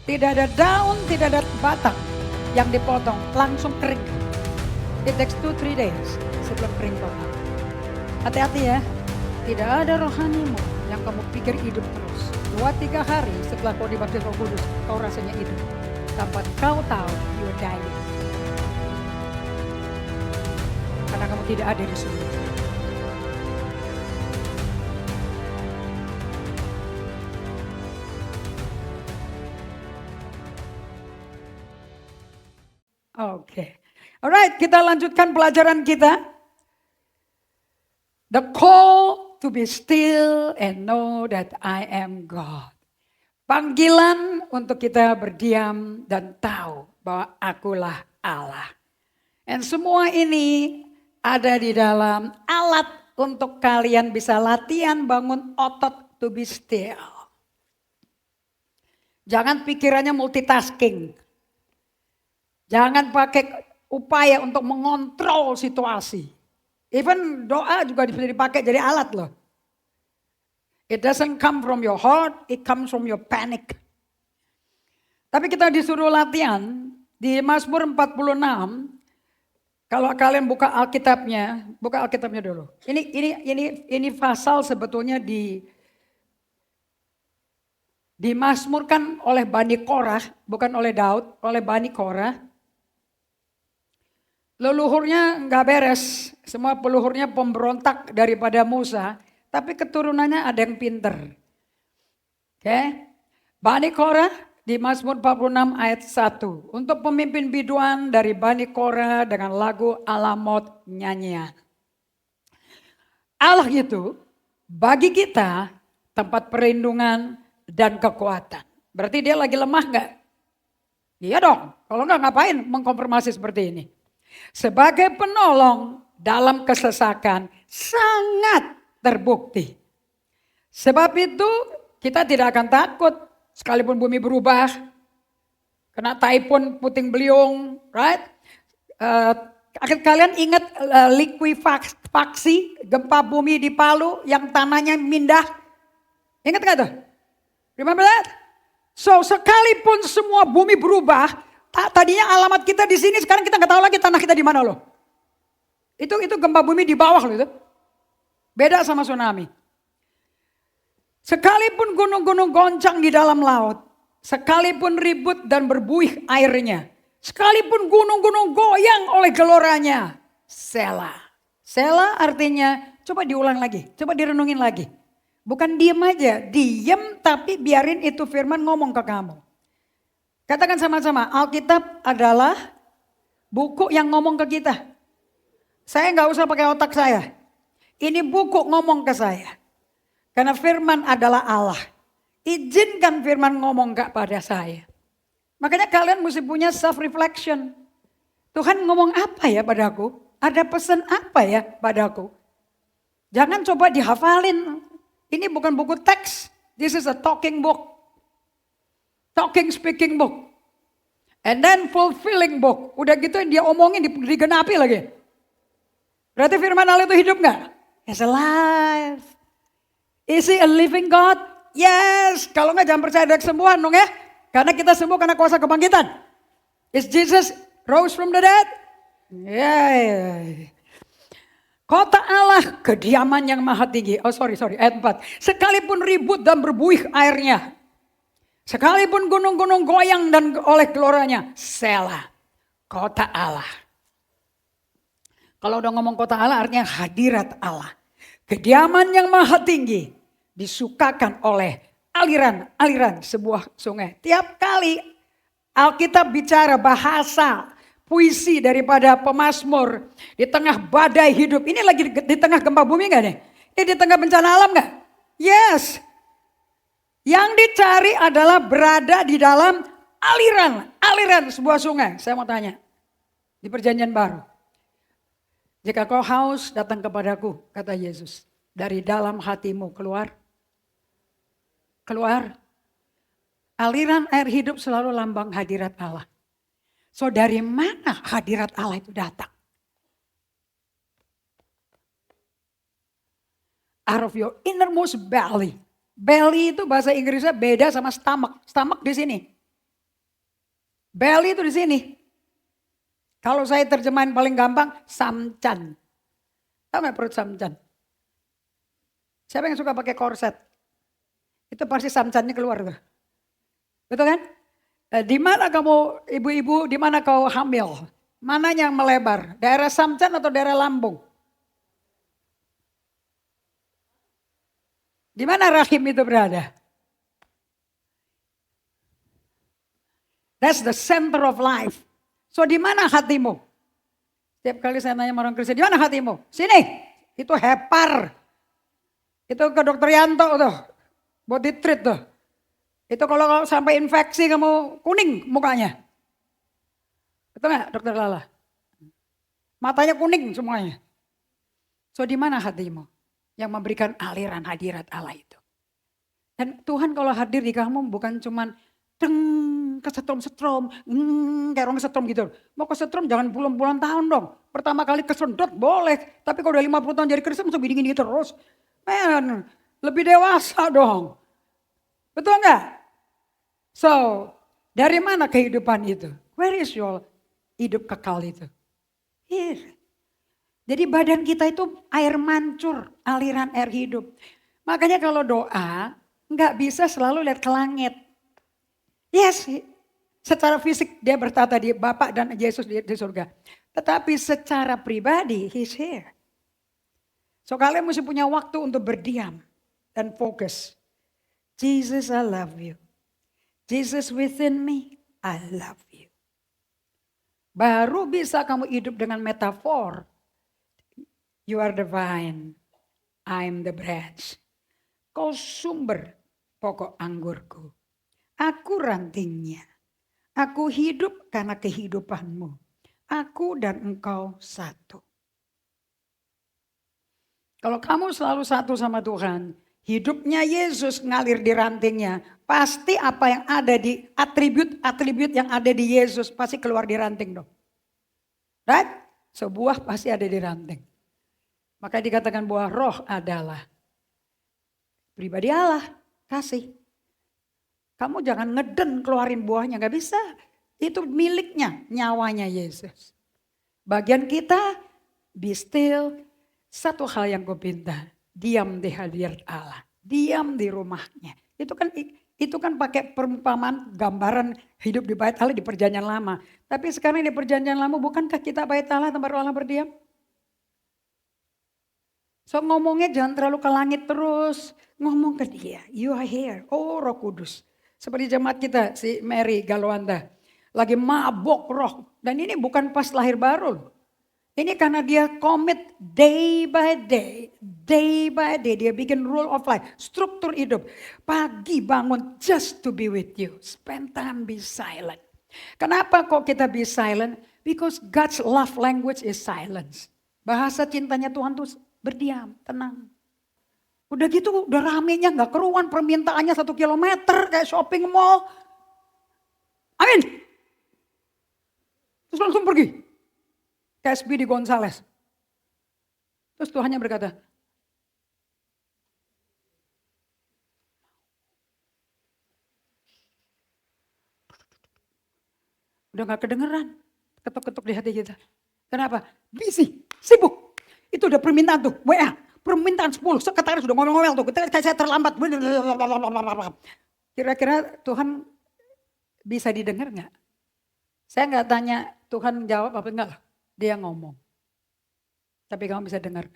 Tidak ada daun, tidak ada batang yang dipotong, langsung kering. It takes 2-3 days sebelum kering total. Hati-hati ya, tidak ada rohanimu yang kamu pikir hidup terus. 2-3 hari setelah kau dibaptis Roh Kudus, kau rasanya hidup. Tanpa kau tahu, you are dying. Karena kamu tidak ada di sini. Oke. Alright, kita lanjutkan pelajaran kita. The call to be still and know that I am God. Panggilan untuk kita berdiam dan tahu bahwa akulah Allah. Dan semua ini ada di dalam alat untuk kalian bisa latihan bangun otot to be still. Jangan pikirannya multitasking. Jangan pakai upaya untuk mengontrol situasi. Even doa juga bisa dipakai jadi alat loh. It doesn't come from your heart, it comes from your panic. Tapi kita disuruh latihan di Mazmur 46. Kalau kalian buka Alkitabnya dulu. Ini pasal sebetulnya dimasmurkan oleh Bani Korah, bukan oleh Daud, oleh Bani Korah. Leluhurnya nggak beres, semua peluhurnya pemberontak daripada Musa, tapi keturunannya ada yang pinter. Oke, Bani Korah di Mazmur 46 ayat 1. Untuk pemimpin biduan dari Bani Korah dengan lagu Alamot nyanyian. Allah itu bagi kita tempat perlindungan dan kekuatan. Berarti dia lagi lemah nggak? Iya dong, kalau nggak ngapain mengkonfirmasi seperti ini. Sebagai penolong dalam kesesakan sangat terbukti. Sebab itu kita tidak akan takut sekalipun bumi berubah. Kena taifun puting beliung, right? Kalian ingat likuifaksi gempa bumi di Palu yang tanahnya mindah? Ingat gak tuh? Remember that? So sekalipun semua bumi berubah, tadinya alamat kita di sini, sekarang kita nggak tahu lagi tanah kita di mana loh. Itu gempa bumi di bawah loh itu. Beda sama tsunami. Sekalipun gunung-gunung goncang di dalam laut, sekalipun ribut dan berbuih airnya, sekalipun gunung-gunung goyang oleh geloranya, Selah. Selah artinya, coba diulang lagi, coba direnungin lagi. Bukan diem aja, diem tapi biarin itu firman ngomong ke kamu. Katakan sama-sama, Alkitab adalah buku yang ngomong ke kita. Saya nggak usah pakai otak saya. Ini buku ngomong ke saya. Karena firman adalah Allah. Izinkan firman ngomong kepada saya. Makanya kalian mesti punya self-reflection. Tuhan ngomong apa ya padaku? Ada pesan apa ya padaku? Jangan coba dihafalin. Ini bukan buku teks. This is a talking book. Talking, speaking book. And then fulfilling book. Udah gitu dia omongin digenapi lagi. Berarti firman Allah itu hidup gak? He's alive. Is he a living God? Yes. Kalau gak jangan percaya ada kesembuhan dong ya. Karena kita sembuh karena kuasa kebangkitan. Is Jesus rose from the dead? Yeah. Kota Allah, kediaman yang maha tinggi. Oh sorry, ayat 4. Sekalipun ribut dan berbuih airnya. Sekalipun gunung-gunung goyang dan oleh geloranya, Selah, kota Allah. Kalau udah ngomong kota Allah artinya hadirat Allah. Kediaman yang maha tinggi disukakan oleh aliran-aliran sebuah sungai. Tiap kali Alkitab bicara bahasa, puisi daripada pemazmur di tengah badai hidup. Ini lagi di tengah gempa bumi gak nih? Ini di tengah bencana alam gak? Yes. Yang dicari adalah berada di dalam aliran sebuah sungai. Saya mau tanya, di perjanjian baru. Jika kau haus datang kepadaku, kata Yesus. Dari dalam hatimu keluar. Aliran air hidup selalu lambang hadirat Allah. So dari mana hadirat Allah itu datang? Out of your innermost belly. Belly itu bahasa Inggrisnya beda sama stomach. Stomach di sini. Belly itu di sini. Kalau saya terjemahin paling gampang, samcan. Tahu nggak perut samcan? Siapa yang suka pakai korset? Itu pasti samcannya keluar tuh. Betul kan? Di mana kamu ibu-ibu, di mana kau hamil? Mana yang melebar? Daerah samcan atau daerah lambung? Di mana rahim itu berada? That's the center of life. So di mana hatimu? Setiap kali saya nanya orang Kristen, di mana hatimu? Sini. Itu hepar. Itu ke dokter Yanto tuh. Body treat tuh. Itu kalau sampai infeksi kamu kuning mukanya. Betul gak dokter Lala? Matanya kuning semuanya. So di mana hatimu? Yang memberikan aliran hadirat Allah itu. Dan Tuhan kalau hadir di kamu bukan cuman kesetrum-setrum, kayak orang kesetrum gitu. Mau kesetrum jangan puluhan tahun dong. Pertama kali kesedot boleh. Tapi kalau udah 50 tahun jadi Kristen langsung gini-gini terus. Man, lebih dewasa dong. Betul gak? So, dari mana kehidupan itu? Where is your hidup kekal itu? Here. Jadi badan kita itu air mancur, aliran air hidup. Makanya kalau doa, nggak bisa selalu lihat ke langit. Yes, secara fisik dia bertata di Bapa dan Yesus di surga. Tetapi secara pribadi, He's here. So kalian mesti punya waktu untuk berdiam dan fokus. Jesus, I love you. Jesus within me, I love you. Baru bisa kamu hidup dengan metafor. You are the vine, I'm the branch. Kau sumber pokok anggurku. Aku rantingnya. Aku hidup karena kehidupanmu. Aku dan engkau satu. Kalau kamu selalu satu sama Tuhan, hidupnya Yesus ngalir di rantingnya. Pasti apa yang ada di atribut yang ada di Yesus pasti keluar di ranting dong. Right? Sebuah pasti ada di ranting. Maka dikatakan buah roh adalah pribadi Allah, kasih. Kamu jangan ngeden keluarin buahnya, gak bisa. Itu miliknya, nyawanya Yesus. Bagian kita, be still. Satu hal yang gue pinta, diam di hadirat Allah. Diam di rumahnya. Itu kan pakai perumpamaan gambaran hidup di bait Allah di perjanjian lama. Tapi sekarang di perjanjian lama bukankah kita bait Allah tempat Allah berdiam? So ngomongnya jangan terlalu ke langit terus. Ngomong ke dia, you are here. Oh Roh Kudus. Seperti jemaat kita, si Mary Galwanda. Lagi mabok roh. Dan ini bukan pas lahir baru. Ini karena dia komit day by day. Day by day dia bikin rule of life. Struktur hidup. Pagi bangun just to be with you. Spend time be silent. Kenapa kok kita be silent? Because God's love language is silence. Bahasa cintanya Tuhan tuh berdiam, tenang. Udah gitu udah ramenya gak keruan permintaannya 1 kilometer kayak shopping mall. Amin. Terus langsung pergi. Kayak Speedy Gonzales. Terus Tuhannya berkata, udah gak kedengeran. Ketuk-ketuk di hati kita. Kenapa? Busy, sibuk. Itu udah permintaan tuh, WA. Permintaan 10, sekretaris sudah ngomel-ngomel tuh. Saya terlambat. Kira-kira Tuhan bisa didengar gak? Saya gak tanya Tuhan jawab apa enggak. Dia ngomong. Tapi kamu bisa dengar.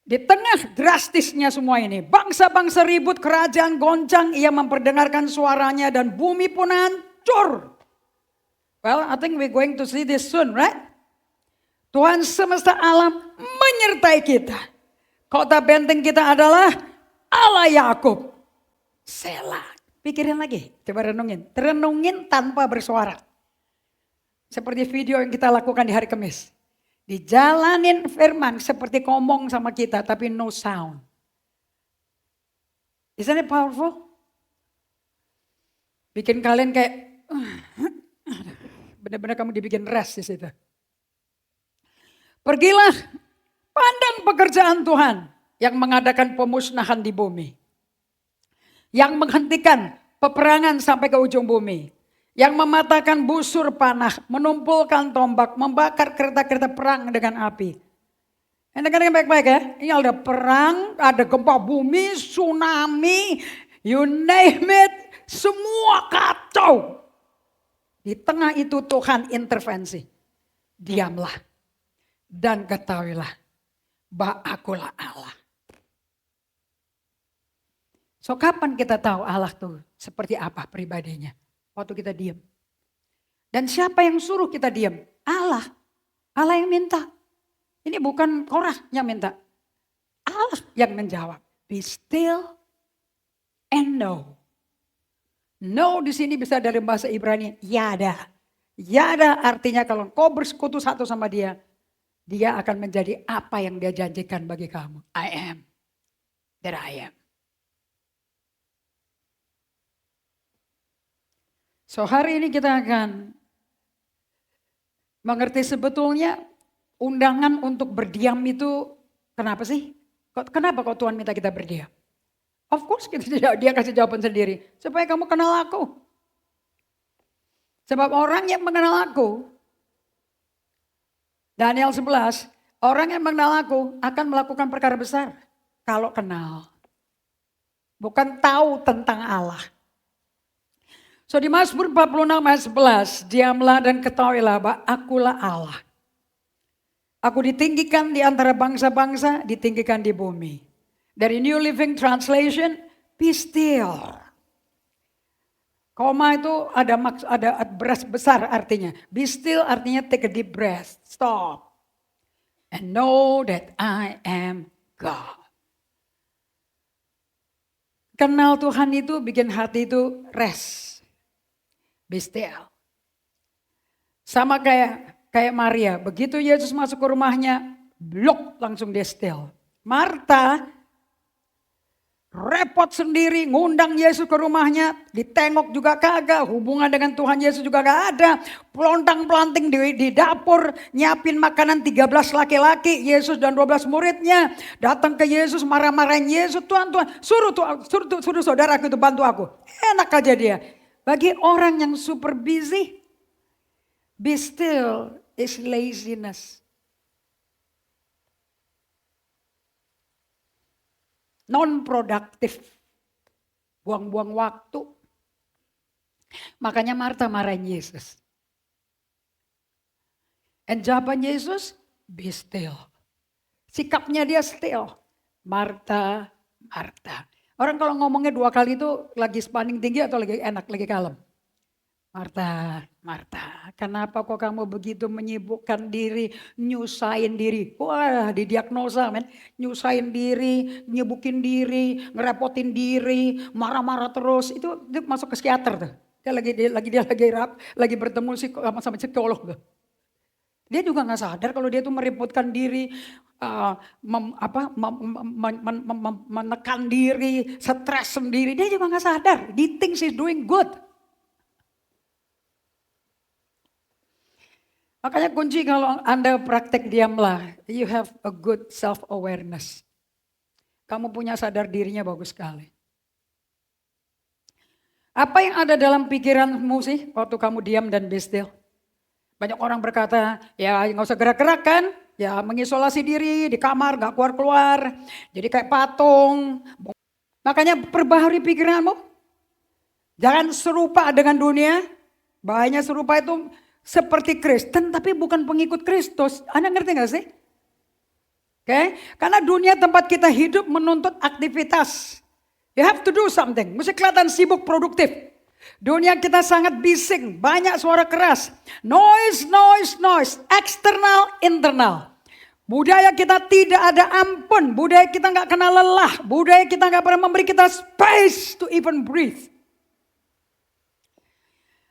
Di tengah drastisnya semua ini. Bangsa-bangsa ribut, kerajaan goncang. Ia memperdengarkan suaranya dan bumi pun hancur. Well, I think we're going to see this soon, right? Tuhan semesta alam menyertai kita. Kota benteng kita adalah Allah Yakub. Selah. Pikirin lagi, coba renungin. Renungin tanpa bersuara. Seperti video yang kita lakukan di hari Kamis. Dijalanin firman seperti ngomong sama kita tapi no sound. Isn't it powerful? Bikin kalian kayak benar-benar kamu dibikin rest di situ. Pergilah, pandang pekerjaan Tuhan yang mengadakan pemusnahan di bumi. Yang menghentikan peperangan sampai ke ujung bumi. Yang mematahkan busur panah, menumpulkan tombak, membakar kereta-kereta perang dengan api. Dengarkan baik-baik ya. Ini ada perang, ada gempa bumi, tsunami, you name it, semua kacau. Di tengah itu Tuhan intervensi. Diamlah dan ketahuilah bahwa akulah Allah. So kapan kita tahu Allah tuh seperti apa pribadinya? Waktu kita diam. Dan siapa yang suruh kita diam? Allah. Allah yang minta. Ini bukan Korah yang minta. Allah yang menjawab. Be still and know. Know di sini bisa dari bahasa Ibrani. Yada. Yada artinya kalau kau bersekutu satu sama dia. Dia akan menjadi apa yang dia janjikan bagi kamu. I am that I am. So hari ini kita akan mengerti sebetulnya undangan untuk berdiam itu kenapa sih? Kenapa kok Tuhan minta kita berdiam? Of course dia kasih jawaban sendiri. Supaya kamu kenal aku. Sebab orang yang mengenal aku. Daniel 11. Orang yang mengenal aku akan melakukan perkara besar. Kalau kenal. Bukan tahu tentang Allah. So di Mazmur 46 ayat 11. Diamlah dan ketahuilah bahwa akulah Allah. Aku ditinggikan di antara bangsa-bangsa, ditinggikan di bumi. Dari New Living Translation, be still. Koma itu ada beras besar artinya. Be still artinya take a deep breath, stop. And know that I am God. Kenal Tuhan itu bikin hati itu rest. Be still. Sama kayak Maria, begitu Yesus masuk ke rumahnya, blok langsung dia still. Marta repot sendiri ngundang Yesus ke rumahnya, ditengok juga kagak, hubungan dengan Tuhan Yesus juga gak ada. Pelontang-pelanting di dapur, nyiapin makanan 13 laki-laki, Yesus dan 12 muridnya. Datang ke Yesus marah-marahin Yesus, Tuhan suruh saudaraku itu bantu aku. Enak aja dia. Bagi orang yang super busy, be still is laziness. Non-produktif. Buang-buang waktu. Makanya Marta marahin Yesus. And jawaban Yesus, be still. Sikapnya dia still. Marta, Marta. Orang kalau ngomongnya 2 kali itu lagi spanding tinggi atau lagi enak, lagi kalem. Marta, Marta, kenapa kok kamu begitu menyibukkan diri, nyusahin diri. Wah, didiagnosa men, nyusahin diri, nyibukin diri, ngerepotin diri, marah-marah terus. Itu masuk ke psikiater tuh. Dia lagi bertemu sama psikolog tuh. Dia juga gak sadar kalau dia tuh merepotkan diri, menekan diri, stres sendiri. Dia juga gak sadar, he thinks he's doing good. Makanya kunci kalau Anda praktek diamlah, you have a good self-awareness. Kamu punya sadar dirinya bagus sekali. Apa yang ada dalam pikiranmu sih waktu kamu diam dan be still? Banyak orang berkata, ya nggak usah gerak-gerak kan, ya mengisolasi diri di kamar, nggak keluar-keluar, jadi kayak patung. Makanya perbaharui pikiranmu. Jangan serupa dengan dunia. Bahayanya serupa itu seperti Kristen tapi bukan pengikut Kristus. Anda ngerti gak sih? Oke, karena dunia tempat kita hidup menuntut aktivitas. You have to do something. Mesti kelihatan sibuk, produktif. Dunia kita sangat bising, banyak suara keras. Noise, noise, noise. Eksternal, internal. Budaya kita tidak ada ampun. Budaya kita gak kenal lelah. Budaya kita gak pernah memberi kita space to even breathe.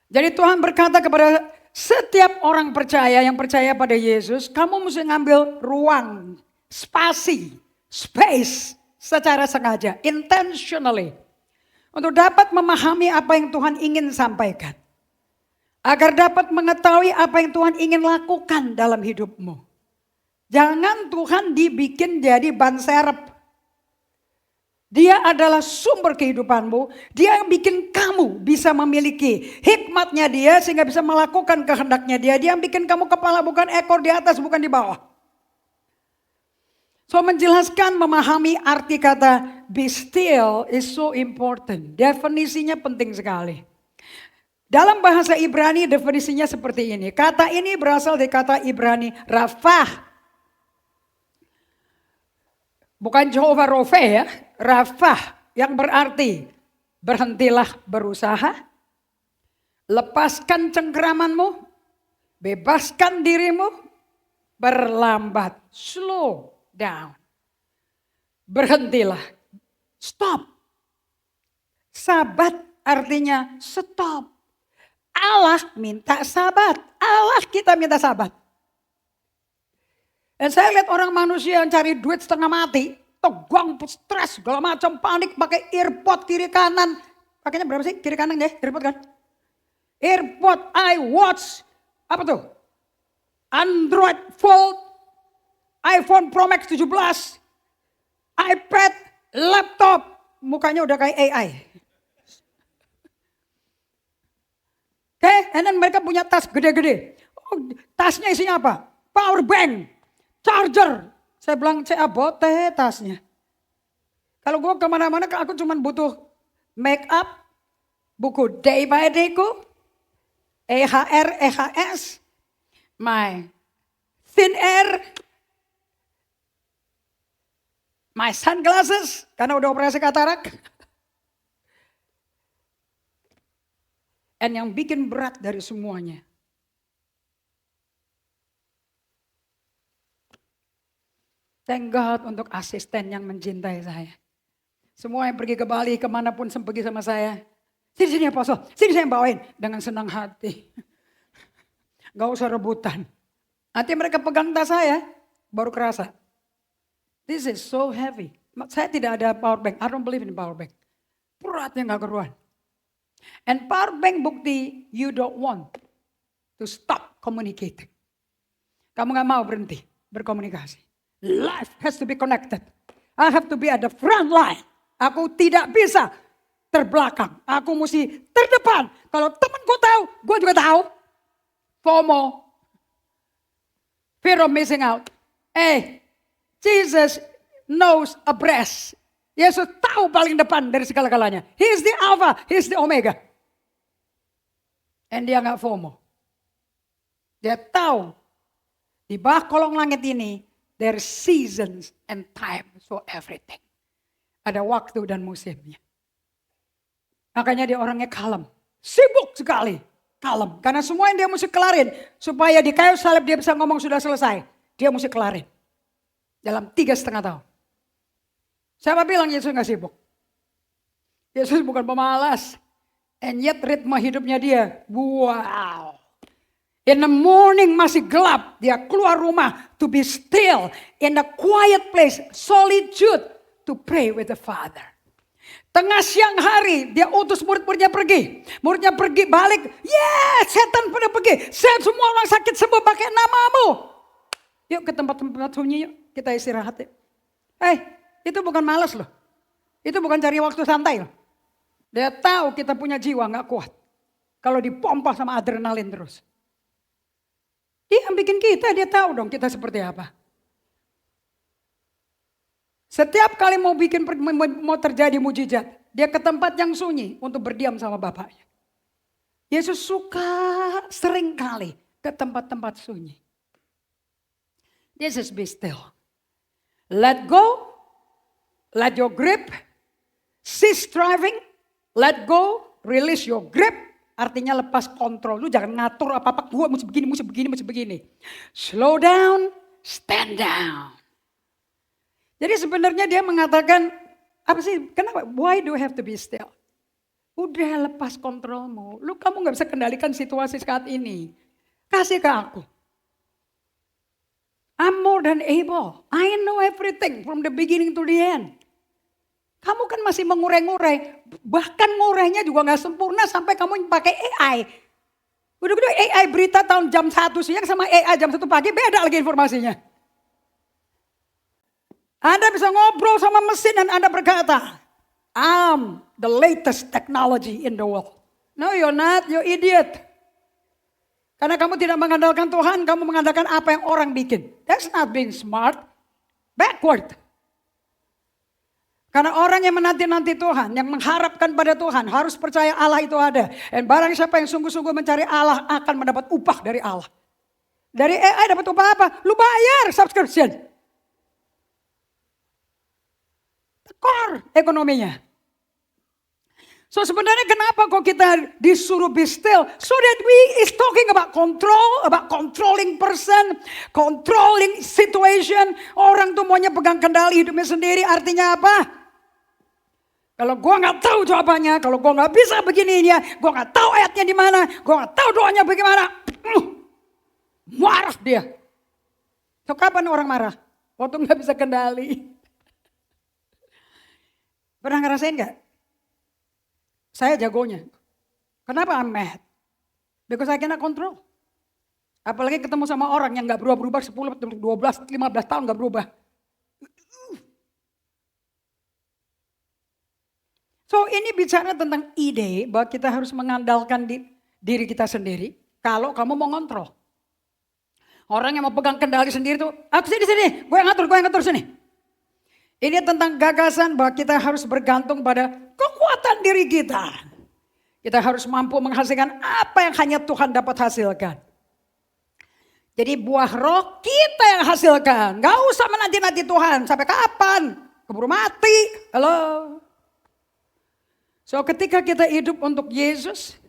Jadi Tuhan berkata kepada setiap orang percaya yang percaya pada Yesus, kamu mesti ngambil ruang, spasi, space secara sengaja, intentionally. Untuk dapat memahami apa yang Tuhan ingin sampaikan. Agar dapat mengetahui apa yang Tuhan ingin lakukan dalam hidupmu. Jangan Tuhan dibikin jadi ban serep. Dia adalah sumber kehidupanmu. Dia yang bikin kamu bisa memiliki hikmatnya dia sehingga bisa melakukan kehendaknya dia. Dia yang bikin kamu kepala bukan ekor, di atas bukan di bawah. So menjelaskan, memahami arti kata be still is so important. Definisinya penting sekali. Dalam bahasa Ibrani definisinya seperti ini. Kata ini berasal dari kata Ibrani rafah. Bukan Jehovah Rofe ya, rafah yang berarti berhentilah berusaha, lepaskan cengkeramanmu, bebaskan dirimu, berlambat, slow down. Berhentilah, stop. Sabat artinya stop. Allah minta sabat, Allah kita minta sabat. Dan saya lihat orang manusia yang cari duit setengah mati, tegang, stres, segala macam, panik, pakai earpod kiri kanan. Pakainya berapa sih kiri kanan deh, earpod kan? Earpod, iWatch, apa tuh? Android Fold, iPhone Pro Max 17, iPad, laptop, mukanya udah kayak AI. Oke, and then mereka punya tas gede-gede. Oh, tasnya isinya apa? Power bank. Charger, saya bilang bote tasnya. Kalau gue kemana-mana aku cuma butuh make up, buku day by dayku, EHR, EHS, my thin air, my sunglasses, karena udah operasi katarak. Dan yang bikin berat dari semuanya, thank God untuk asisten yang mencintai saya. Semua yang pergi ke Bali, kemanapun pergi sama saya. Sini Apostle, sini saya bawain. Dengan senang hati. Gak usah rebutan. Nanti mereka pegang tas saya, baru kerasa. This is so heavy. Saya tidak ada power bank, I don't believe in power bank. Beratnya gak keruan. And power bank bukti, you don't want to stop communicating. Kamu gak mau berhenti berkomunikasi. Life has to be connected. I have to be at the front line. Aku tidak bisa terbelakang. Aku mesti terdepan. Kalau temanku tahu, gue juga tahu. FOMO. Fear of missing out. Jesus knows a breast. Yesus tahu paling depan dari segala-galanya. He is the Alpha, He is the Omega. And dia gak FOMO. Dia tahu di bawah kolong langit ini, there are seasons and time for everything. Ada waktu dan musimnya. Makanya dia orangnya kalem. Sibuk sekali. Kalem. Karena semua yang dia mesti kelarin. Supaya di kayu salib dia bisa ngomong sudah selesai. Dia mesti kelarin. Dalam 3,5 tahun. Siapa bilang Yesus gak sibuk? Yesus bukan pemalas. And yet ritme hidupnya dia. Wow. In the morning masih gelap. Dia keluar rumah to be still. In a quiet place. Solitude. To pray with the Father. Tengah siang hari dia utus murid-muridnya pergi. Muridnya pergi balik. Setan pada pergi. Semua orang sakit sembuh pakai namamu. Yuk ke tempat-tempat sunyi yuk. Kita istirahat yuk. Itu bukan malas loh. Itu bukan cari waktu santai loh. Dia tahu kita punya jiwa gak kuat. Kalau dipompa sama adrenalin terus. Dia yang bikin kita, dia tahu dong kita seperti apa. Setiap kali mau terjadi mujizat, dia ke tempat yang sunyi untuk berdiam sama Bapaknya. Yesus suka sering kali ke tempat-tempat sunyi. This is be still. Let go, let your grip, cease striving, let go, release your grip. Artinya lepas kontrol. Lu jangan ngatur apa-apa. Gue mesti begini. Slow down, stand down. Jadi sebenarnya dia mengatakan, apa sih? Kenapa? Why do you have to be still? Udah lepas kontrolmu. Kamu gak bisa kendalikan situasi saat ini. Kasih ke aku. I'm more than able. I know everything from the beginning to the end. Kamu kan masih mengurai-ngurai. Bahkan ngurainya juga gak sempurna sampai kamu pakai AI. Udah AI berita tahun jam 1 siang sama AI jam 1 pagi beda lagi informasinya. Anda bisa ngobrol sama mesin dan Anda berkata, I'm the latest technology in the world. No, you're not, you idiot. Karena kamu tidak mengandalkan Tuhan, kamu mengandalkan apa yang orang bikin. That's not being smart. Backward. Karena orang yang menanti-nanti Tuhan, yang mengharapkan pada Tuhan, harus percaya Allah itu ada. Dan barang siapa yang sungguh-sungguh mencari Allah akan mendapat upah dari Allah. Dari AI dapat upah apa? Lu bayar subscription. Tekor ekonominya. So sebenarnya kenapa kok kita disuruh be still? So that we is talking about control, about controlling person, controlling situation. Orang tuh maunya pegang kendali hidupnya sendiri, artinya apa? Kalau gua nggak tahu jawabannya, kalau gua nggak bisa begininya, gua nggak tahu ayatnya di mana, gua nggak tahu doanya bagaimana. Marah dia. So kapan orang marah? Waktu nggak bisa kendali. Pernah ngerasain nggak? Saya jagonya. Kenapa I'm mad? Because I cannot control. Apalagi ketemu sama orang yang gak berubah-berubah 10, 12, 15 tahun gak berubah. So ini bicara tentang ide bahwa kita harus mengandalkan diri kita sendiri. Kalau kamu mau ngontrol. Orang yang mau pegang kendali sendiri tuh, aku sini, gue yang ngatur sini. Ini tentang gagasan bahwa kita harus bergantung pada kekuatan diri kita. Kita harus mampu menghasilkan apa yang hanya Tuhan dapat hasilkan. Jadi buah roh kita yang hasilkan. Gak usah menanti-nanti Tuhan. Sampai kapan? Keburu mati. Halo. So ketika kita hidup untuk Yesus.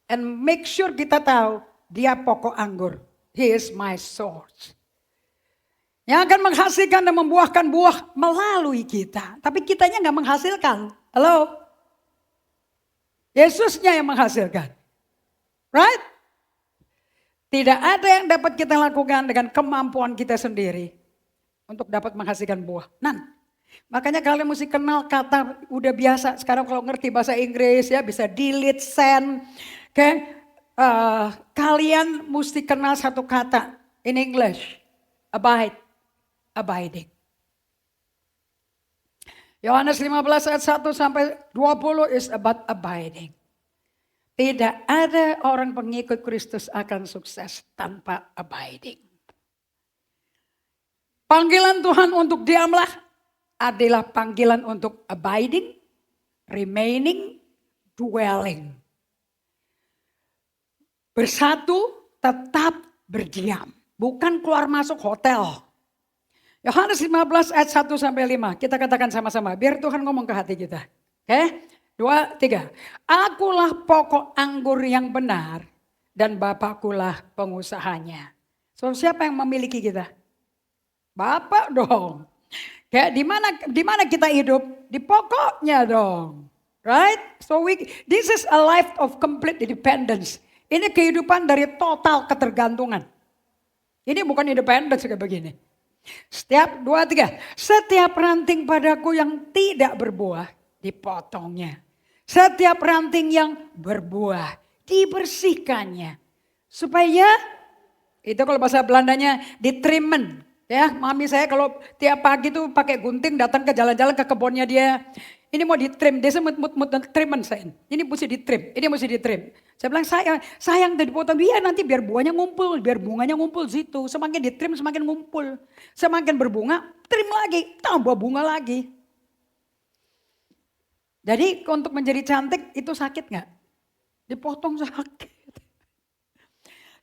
And make sure kita tahu dia pokok anggur. He is my source. Yang akan menghasilkan dan membuahkan buah melalui kita. Tapi kitanya gak menghasilkan. Halo? Yesusnya yang menghasilkan. Right? Tidak ada yang dapat kita lakukan dengan kemampuan kita sendiri. Untuk dapat menghasilkan buah. Makanya kalian mesti kenal kata udah biasa. Sekarang kalau ngerti bahasa Inggris ya bisa delete, send. Okay? Kalian mesti kenal satu kata in English. Abide. Abiding. Yohanes 15 ayat 1 sampai 20 is about abiding. Tidak ada orang pengikut Kristus akan sukses tanpa abiding. Panggilan Tuhan untuk diamlah adalah panggilan untuk abiding, remaining, dwelling. Bersatu, tetap berdiam. Bukan keluar masuk hotel. Yohanes 15 ayat 1 sampai 5. Kita katakan sama-sama. Biar Tuhan ngomong ke hati kita. Oke? 2, 3. Akulah pokok anggur yang benar. Dan Bapakkulah pengusahanya. So siapa yang memiliki kita? Bapak dong. Kayak di mana kita hidup? Di pokoknya dong. Right? So this is a life of complete independence. Ini kehidupan dari total ketergantungan. Ini bukan independence kayak begini. Setiap 2, 3. Setiap ranting padaku yang tidak berbuah dipotongnya. Setiap ranting yang berbuah dibersihkannya. Supaya itu kalau bahasa Belandanya ditrimmen. Ya, mami saya kalau tiap pagi tuh pakai gunting datang ke jalan-jalan ke kebunnya dia. Ini mau ditrim, dia semut trimmen saya. Ini mesti ditrim, ini mesti ditrim. Saya bilang sayang tadi dipotong, biar nanti biar buahnya ngumpul, biar bunganya ngumpul situ. Semakin ditrim semakin ngumpul. Semakin berbunga, trim lagi, tambah bunga lagi. Jadi untuk menjadi cantik itu sakit gak? Dipotong sakit.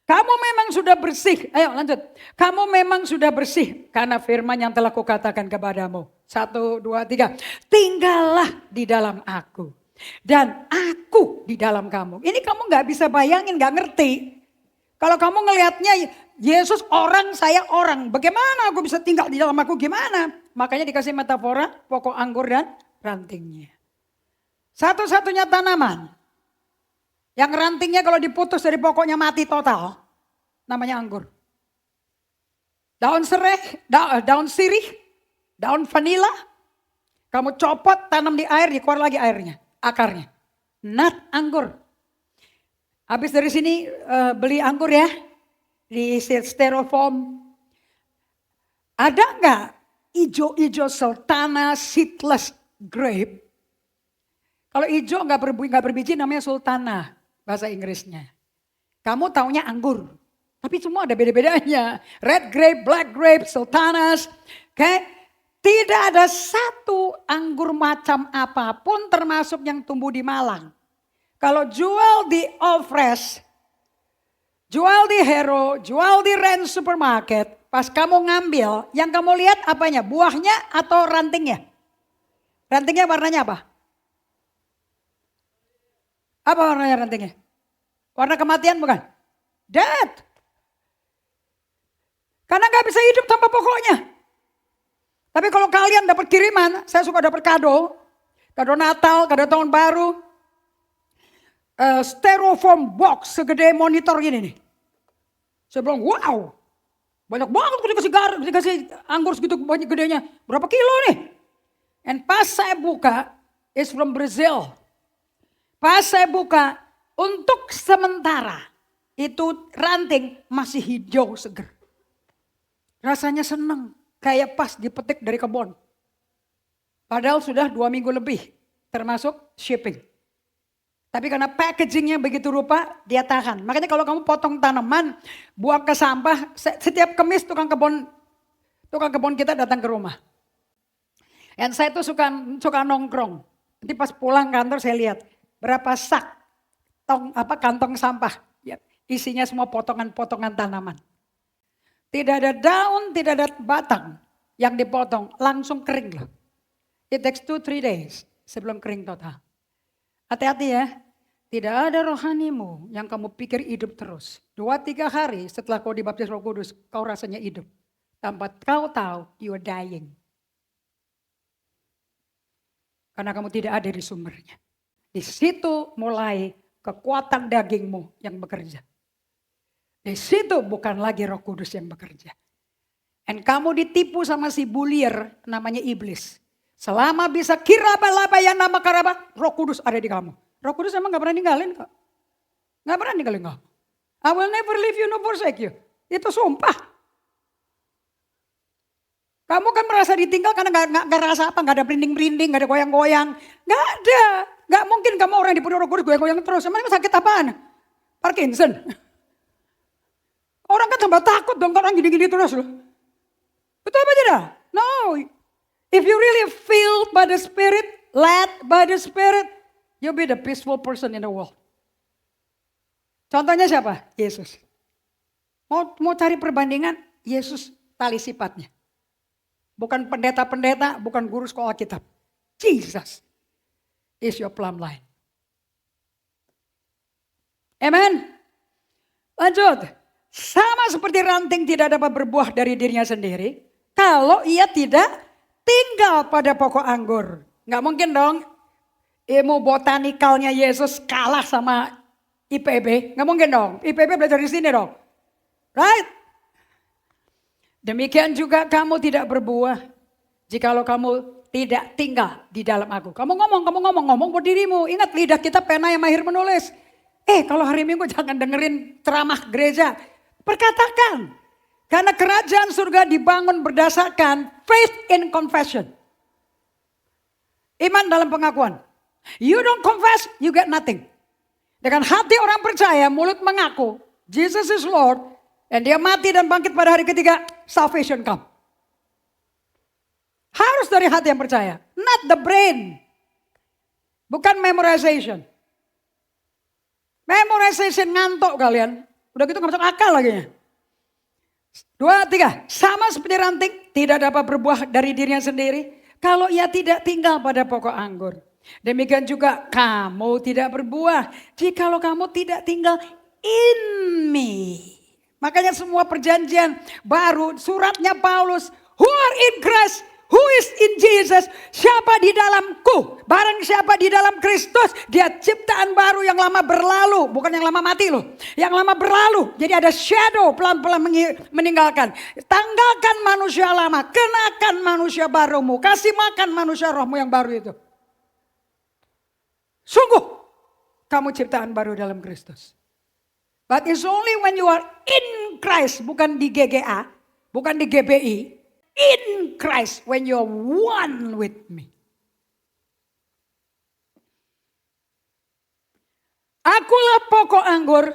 Kamu memang sudah bersih, ayo lanjut. Kamu memang sudah bersih karena firman yang telah kukatakan kepadamu. 1, 2, 3. Tinggallah di dalam aku. Dan aku di dalam kamu. Ini kamu gak bisa bayangin, gak ngerti. Kalau kamu ngelihatnya Yesus orang, saya orang. Bagaimana aku bisa tinggal di dalam aku, gimana? Makanya dikasih metafora pokok anggur dan rantingnya. Satu-satunya tanaman. Yang rantingnya kalau diputus dari pokoknya mati total. Namanya anggur. Daun serai, daun sirih, daun vanila. Kamu copot, tanam di air, dikeluar lagi airnya, akarnya. Not anggur. Habis dari sini beli anggur ya. Di styrofoam. Ada nggak ijo-ijo sultana seedless grape Kalau hijau nggak berbiji namanya sultana bahasa Inggrisnya. Kamu taunya anggur, tapi semua ada beda-bedanya. Red grape, black grape, sultanas. Oke, tidak ada satu anggur macam apapun termasuk yang tumbuh di Malang. Kalau jual di All Fresh, jual di Hero, jual di Ren Supermarket, pas kamu ngambil, yang kamu lihat apanya? Buahnya atau rantingnya? Rantingnya warnanya apa? Apa warnanya rantingnya? Warna kematian bukan? Death. Karena gak bisa hidup tanpa pokoknya. Tapi kalau kalian dapat kiriman, saya suka dapat kado Natal, kado tahun baru, styrofoam box segede monitor gini nih. Saya bilang, wow, banyak banget dikasih anggur segitu banyak gedenya. Berapa kilo nih? And pas saya buka, it's from Brazil. Pas saya buka, untuk sementara itu ranting masih hijau seger. Rasanya senang, kayak pas dipetik dari kebun. Padahal sudah 2 minggu lebih, termasuk shipping. Tapi karena packagingnya begitu rupa, dia tahan. Makanya kalau kamu potong tanaman, buang ke sampah, setiap Kamis tukang kebun kita datang ke rumah. Dan saya tuh suka nongkrong. Nanti pas pulang kantor saya lihat berapa sak kantong sampah. Ya, isinya semua potongan-potongan tanaman. Tidak ada daun, tidak ada batang yang dipotong, langsung kering loh. It takes 2-3 days sebelum kering total. Hati-hati ya, tidak ada rohanimu yang kamu pikir hidup terus. 2-3 hari setelah kau dibaptis Roh Kudus, kau rasanya hidup. Tanpa kau tahu, you are dying. Karena kamu tidak ada di sumbernya. Di situ mulai kekuatan dagingmu yang bekerja. Di situ bukan lagi Roh Kudus yang bekerja. Dan kamu ditipu sama si bulir namanya iblis. Selama bisa kiraba-laba yang nama karaba, Roh Kudus ada di kamu. Roh Kudus emang gak pernah ninggalin kok. Gak pernah ninggalin kamu. I will never leave you nor forsake you. Itu sumpah. Kamu kan merasa ditinggal karena gak rasa apa, gak ada merinding-merinding, gak ada goyang-goyang. Gak ada. Gak mungkin kamu orang yang dipenuhi Roh Kudus goyang-goyang terus. Emang sakit apaan? Parkinson. Orang kan tambah takut dong kalau orang gini-gini terus loh. Betul apa tidak? No. If you really filled by the Spirit, led by the Spirit, you'll be the peaceful person in the world. Contohnya siapa? Yesus. Mau cari perbandingan? Yesus tali sifatnya. Bukan pendeta-pendeta, bukan guru sekolah kitab. Jesus is your plumb line. Amen. Lanjut. Sama seperti ranting tidak dapat berbuah dari dirinya sendiri. Kalau ia tidak tinggal pada pokok anggur. Nggak mungkin dong ilmu botanikalnya Yesus kalah sama IPB. Nggak mungkin dong. IPB belajar di sini dong. Right? Demikian juga kamu tidak berbuah jikalau kamu tidak tinggal di dalam aku. Kamu ngomong buat dirimu. Ingat lidah kita pena yang mahir menulis. Kalau hari Minggu jangan dengerin ceramah gereja. Perkatakan. Karena kerajaan surga dibangun berdasarkan faith in confession. Iman dalam pengakuan. You don't confess, you get nothing. Dengan hati orang percaya, mulut mengaku, Jesus is Lord. Dan dia mati dan bangkit pada hari ketiga, salvation come. Harus dari hati yang percaya. Not the brain. Bukan memorization. Memorization ngantuk kalian. Udah gitu gak masuk akal lagi. 2, 3. Sama seperti ranting tidak dapat berbuah dari dirinya sendiri. Kalau ia tidak tinggal pada pokok anggur. Demikian juga kamu tidak berbuah. Jikalau kamu tidak tinggal in me. Makanya semua perjanjian baru suratnya Paulus. Who are in Christ? Who is in Jesus? Siapa di dalamku? Barang siapa di dalam Kristus, dia ciptaan baru yang lama berlalu. Bukan yang lama mati loh. Yang lama berlalu. Jadi ada shadow pelan-pelan meninggalkan. Tanggalkan manusia lama. Kenakan manusia barumu. Kasih makan manusia rohmu yang baru itu. Sungguh kamu ciptaan baru dalam Kristus. But it's only when you are in Christ. Bukan di GGA. Bukan di GBI. In Christ when you're one with me. Akulah pokok anggur,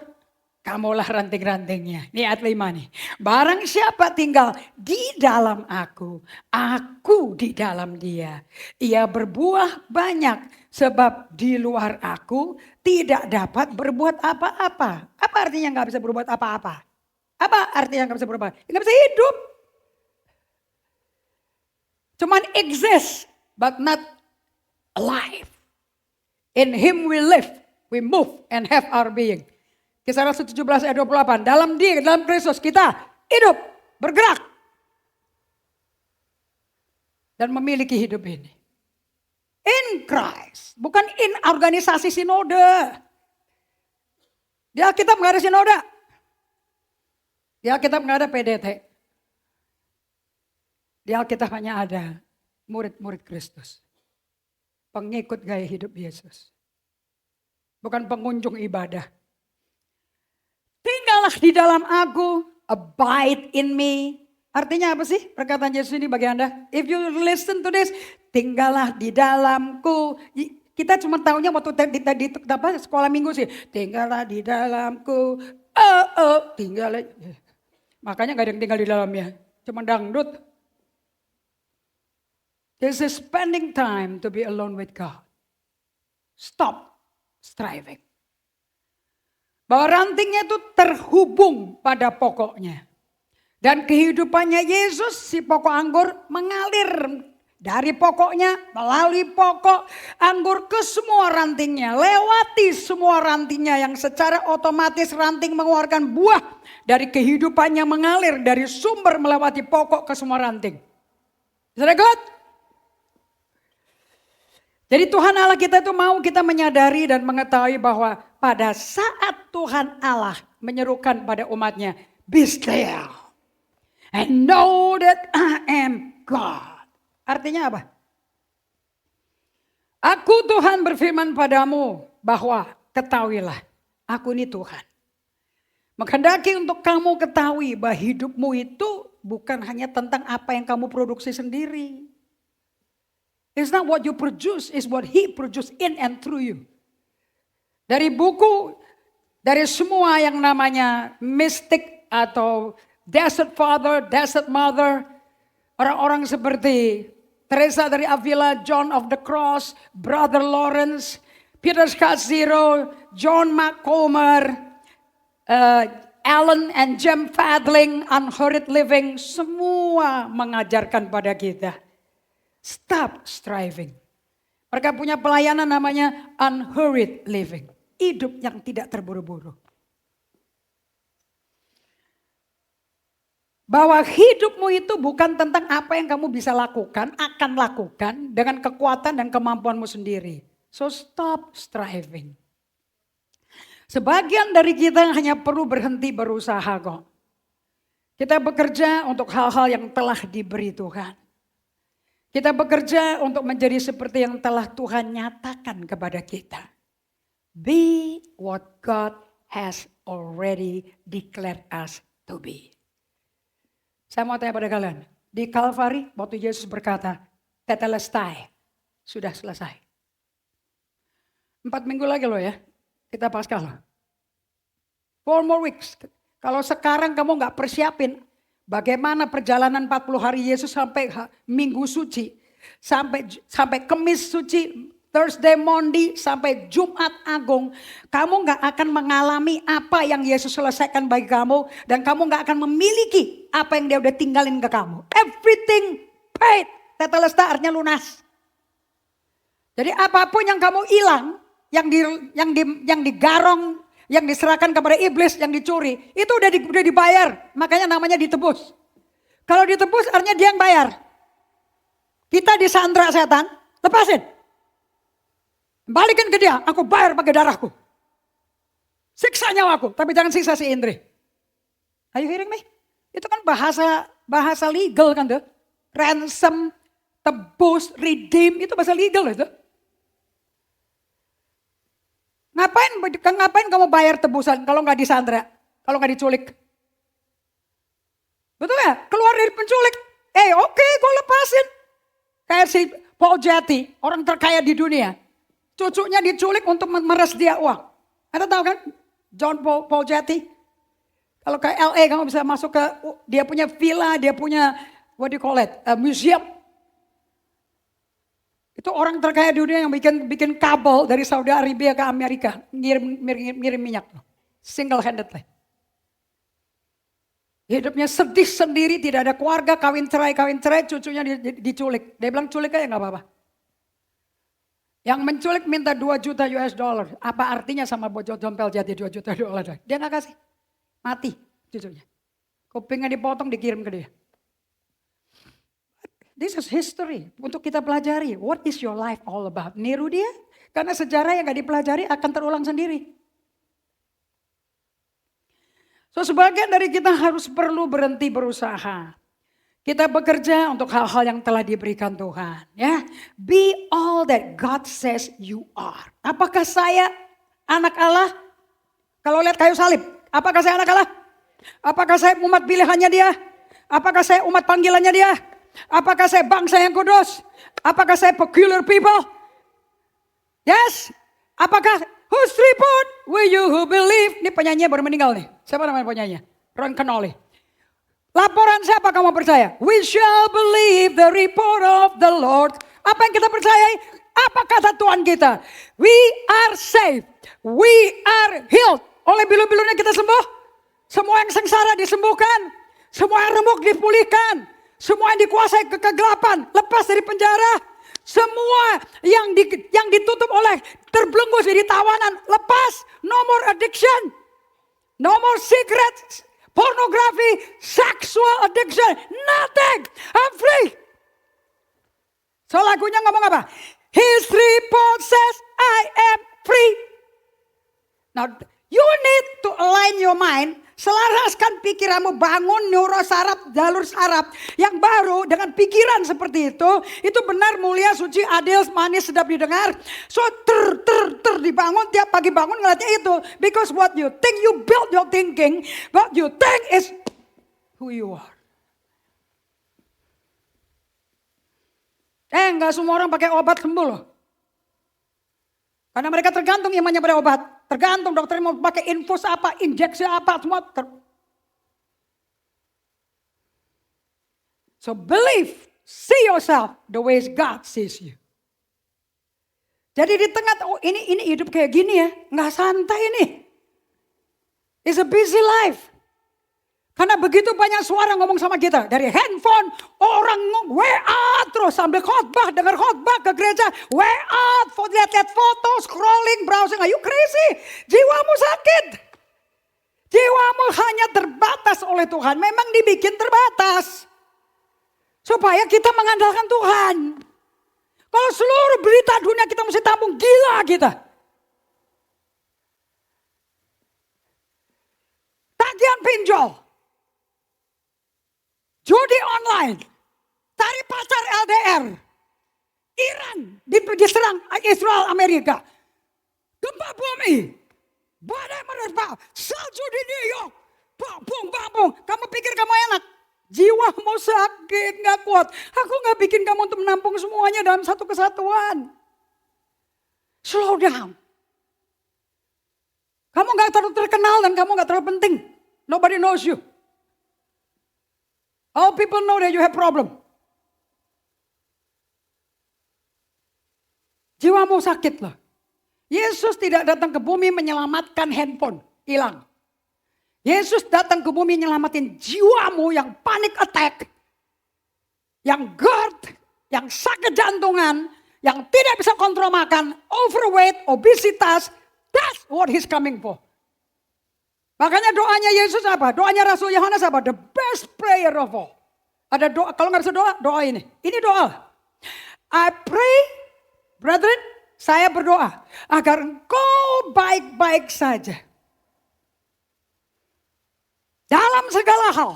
kamulah ranting-rantingnya. Ini ayat 5 nih. Barang siapa tinggal di dalam aku di dalam dia. Ia berbuah banyak, sebab di luar aku tidak dapat berbuat apa-apa. Apa artinya gak bisa berbuat apa-apa? Apa artinya gak bisa berbuat? Gak bisa hidup. Cuman exist, but not alive. In him we live, we move and have our being. Kisah Rasul 17 ayat 28. Dalam dia, dalam Kristus kita hidup, bergerak. Dan memiliki hidup ini. In Christ. Bukan in organisasi sinode. Di Alkitab gak ada sinode. Di Alkitab gak ada PDT. Di Alkitab hanya ada murid-murid Kristus. Pengikut gaya hidup Yesus. Bukan pengunjung ibadah. Tinggallah di dalam aku, abide in me. Artinya apa sih perkataan Yesus ini bagi Anda? If you listen to this, tinggallah di dalamku. Kita cuma tahunya waktu di sekolah minggu sih. Tinggallah di dalamku, tinggallah. Makanya gak ada yang tinggal di dalamnya, cuma dangdut. This is spending time to be alone with God. Stop striving. Bahwa rantingnya itu terhubung pada pokoknya. Dan kehidupannya Yesus, si pokok anggur mengalir dari pokoknya melalui pokok anggur ke semua rantingnya. Lewati semua rantingnya yang secara otomatis ranting mengeluarkan buah. Dari kehidupannya mengalir dari sumber melewati pokok ke semua ranting. Is that good? Jadi Tuhan Allah kita itu mau kita menyadari dan mengetahui bahwa pada saat Tuhan Allah menyerukan pada umatnya, be still and know that I am God. Artinya apa? Aku Tuhan berfirman padamu bahwa ketahuilah, aku ini Tuhan. Menghendaki untuk kamu ketahui bahwa hidupmu itu bukan hanya tentang apa yang kamu produksi sendiri. It's not what you produce, it's what He produce in and through you. Dari buku, dari semua yang namanya mystic atau Desert Father, Desert Mother, orang-orang seperti Teresa dari Avila, John of the Cross, Brother Lawrence, Peter Scazzero, John McComber, Alan and Jem Fadling, Unhurried Living, semua mengajarkan pada kita. Stop striving. Mereka punya pelayanan namanya unhurried living. Hidup yang tidak terburu-buru. Bahwa hidupmu itu bukan tentang apa yang kamu bisa lakukan, akan lakukan dengan kekuatan dan kemampuanmu sendiri. So stop striving. Sebagian dari kita hanya perlu berhenti berusaha kok. Kita bekerja untuk hal-hal yang telah diberi Tuhan. Kita bekerja untuk menjadi seperti yang telah Tuhan nyatakan kepada kita. Be what God has already declared us to be. Saya mau tanya pada kalian. Di Kalvari waktu Yesus berkata, tetelestai, sudah selesai. 4 minggu lagi loh ya, kita Paskah loh. 4 more weeks. Kalau sekarang kamu gak persiapin, bagaimana perjalanan 40 hari Yesus sampai Minggu Suci, sampai Kemis Suci, Thursday Monday, sampai Jumat Agung, kamu gak akan mengalami apa yang Yesus selesaikan bagi kamu, dan kamu gak akan memiliki apa yang dia udah tinggalin ke kamu. Everything paid, tetelestai artinya lunas. Jadi apapun yang kamu hilang, yang digarong, yang diserahkan kepada iblis, yang dicuri, itu udah dibayar. Makanya namanya ditebus. Kalau ditebus artinya dia yang bayar. Kita disandra setan, lepasin. Balikin ke dia, aku bayar pakai darahku. Siksa nyawaku, tapi jangan siksa si Indri. Are you hearing me? Itu kan bahasa legal kan tuh. Ransom, tebus, redeem, itu bahasa legal itu. Ngapain kamu bayar tebusan kalau nggak disandra, kalau nggak diculik? Betul ya? Keluar dari penculik. Oke, gue lepasin. Kayak si Paul Getty, orang terkaya di dunia. Cucunya diculik untuk memeras dia uang. Anda tahu kan? John Paul Getty. Kalau ke LA kamu bisa masuk ke dia punya villa, dia punya what do you call it? Museum. Itu orang terkaya di dunia yang bikin kabel dari Saudi Arabia ke Amerika, ngirim minyak. Single handedly. Hidupnya sedih sendiri, tidak ada keluarga, kawin cerai, cucunya diculik. Dia bilang culik aja nggak apa-apa. Yang menculik minta 2 juta US dollar. Apa artinya sama bocor John Paul Getty 2 juta dollar? Dia nggak kasih. Mati cucunya. Kupingnya dipotong dikirim ke dia. This is history. Untuk kita pelajari. What is your life all about? Niru dia? Karena sejarah yang gak dipelajari akan terulang sendiri. So sebagian dari kita harus perlu berhenti berusaha. Kita bekerja untuk hal-hal yang telah diberikan Tuhan. Ya, be all that God says you are. Apakah saya anak Allah? Kalau lihat kayu salib, apakah saya anak Allah? Apakah saya umat pilihannya dia? Apakah saya umat panggilannya dia? Apakah saya bangsa yang kudus? Apakah saya peculiar people? Yes. Apakah whose report will you who believe? Ini penyanyi baru meninggal nih. Siapa namanya penyanyi? Ron Kenoly. Laporan siapa kamu percaya? We shall believe the report of the Lord. Apa yang kita percayai? Apa kata Tuhan kita? We are saved. We are healed. Oleh bilu-bilunya kita sembuh. Semua yang sengsara disembuhkan. Semua yang remuk dipulihkan. Semua yang dikuasai kegelapan lepas dari penjara. Semua yang ditutup oleh terbelenggu jadi tawanan lepas. No more addiction. No more secrets. Pornografi, sexual addiction, nothing. I'm free. So lagunya ngomong apa? His report says I am free. Now you need to align your mind. Selaraskan pikiranmu, bangun neurosaraf, jalur saraf yang baru dengan pikiran seperti itu. Itu benar, mulia, suci, adil, manis, sedap didengar. So dibangun, tiap pagi bangun ngeliatnya itu. Because what you think, you build your thinking. What you think is who you are. Enggak semua orang pakai obat sembuh loh. Karena mereka tergantung imannya pada obat. Tergantung dokter mau pakai infus apa, injeksi apa, semua. So believe, see yourself the way God sees you. Jadi di tengah, oh ini hidup kayak gini ya, nggak santai ini. It's a busy life. Karena begitu banyak suara ngomong sama kita. Dari handphone, orang WA terus sambil khotbah, dengar khotbah ke gereja. WA, lihat-lihat foto, scrolling, browsing. Are you crazy? Jiwamu sakit. Jiwamu hanya terbatas oleh Tuhan. Memang dibikin terbatas. Supaya kita mengandalkan Tuhan. Kalau seluruh berita dunia kita mesti tampung, gila kita. Tagihan pinjol. Judi online, cari pacar LDR, Iran diserang Israel Amerika, gempa bumi, badai menerpa, salju di New York, bang. Kamu pikir kamu enak? Jiwamu sakit, gak kuat. Aku gak bikin kamu untuk menampung semuanya dalam satu kesatuan. Slow down. Kamu gak terlalu terkenal dan kamu gak terlalu penting. Nobody knows you. All people know that you have problem. Jiwamu sakit loh. Yesus tidak datang ke bumi menyelamatkan handphone, hilang. Yesus datang ke bumi menyelamatin jiwamu yang panic attack, yang GERD, yang sakit jantungan, yang tidak bisa kontrol makan, overweight, obesitas. That's what he's coming for. Makanya doanya Yesus apa? Doanya Rasul Yohanes apa? The best prayer of all. Ada doa, kalau nggak bisa doa ini. Ini doa. I pray, brethren, saya berdoa agar engkau baik-baik saja. Dalam segala hal.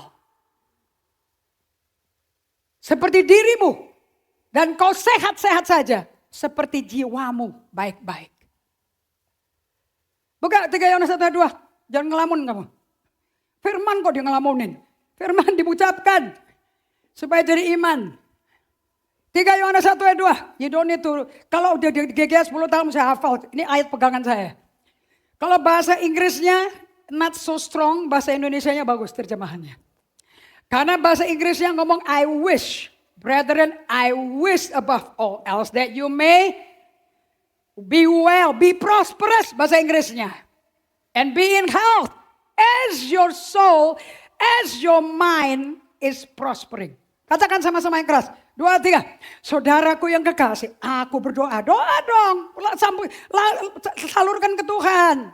Seperti dirimu. Dan kau sehat-sehat saja. Seperti jiwamu baik-baik. Buka 3 Yohanes 1:2. Jangan ngelamun kamu. Firman kok dia ngelamunin. Firman diucapkan supaya jadi iman. 3 Yohanes 1:2. You don't need to. Kalau udah di GGS 10 tahun saya hafal. Ini ayat pegangan saya. Kalau bahasa Inggrisnya not so strong, bahasa Indonesianya bagus terjemahannya. Karena bahasa Inggrisnya ngomong I wish, brethren, I wish above all else that you may be well, be prosperous, bahasa Inggrisnya. And be in health as your soul, as your mind is prospering. Katakan sama-sama yang keras. 2, 3. Saudaraku yang kekasih, aku berdoa. Doa dong. Salurkan ke Tuhan.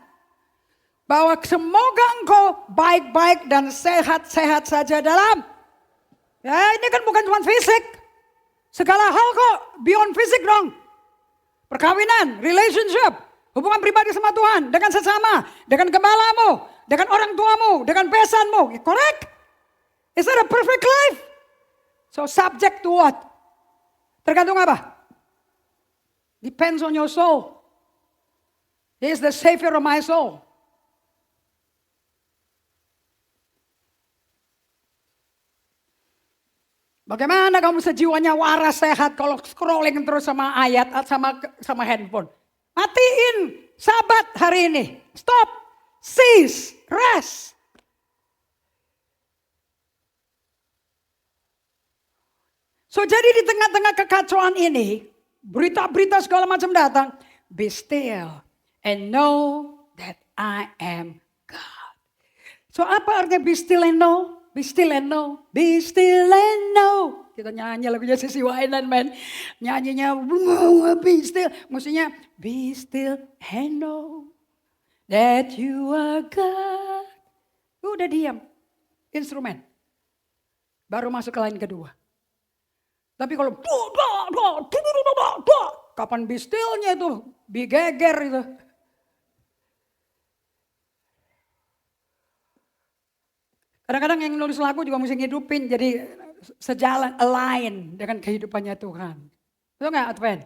Bahwa semoga engkau baik-baik dan sehat-sehat saja dalam. Ya ini kan bukan cuma fisik. Segala hal kok beyond fisik dong. Perkawinan, relationship, hubungan pribadi sama Tuhan. Dengan sesama, dengan gembalamu, dengan orang tuamu, dengan besanmu. Correct? Is that a perfect life? So subject to what? Tergantung apa? Depends on your soul. He is the savior of my soul. Bagaimana kamu sejiwanya waras sehat kalau scrolling terus sama ayat sama handphone? Matiin sabat hari ini. Stop. Cease. Rest. So jadi di tengah-tengah kekacauan ini, berita-berita segala macam datang. Be still and know that I am God. So apa artinya be still and know? Be still and know. Be still and know. Kita nyanyi lagunya Sissy Wainan, man. Nyanyinya be still. Maksudnya be still and know that you are God. Udah diam. Instrumen. Baru masuk ke line kedua. Tapi kalau kapan be stillnya itu, be geger itu. Kadang-kadang yang nulis lagu juga mesti ngidupin jadi sejalan, align dengan kehidupannya Tuhan. Betul nggak Advent?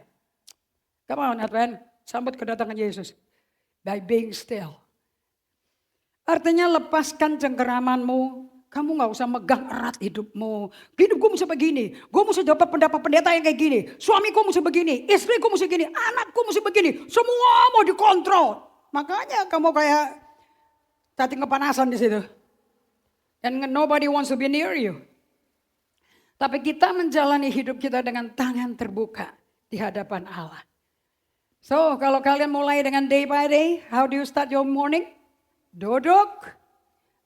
Come on Advent, sambut kedatangan Yesus. By being still. Artinya lepaskan cengkeramanmu. Kamu gak usah megang erat hidupmu. Hidup gue mesti begini. Gue mesti dapat pendapat pendeta yang kayak gini. Suamiku mesti begini. Istriku mesti gini. Anakku mesti begini. Semua mau dikontrol. Makanya kamu kayak cacing kepanasan di situ. And nobody wants to be near you. Tapi kita menjalani hidup kita dengan tangan terbuka di hadapan Allah. So kalau kalian mulai dengan day by day. How do you start your morning? Duduk.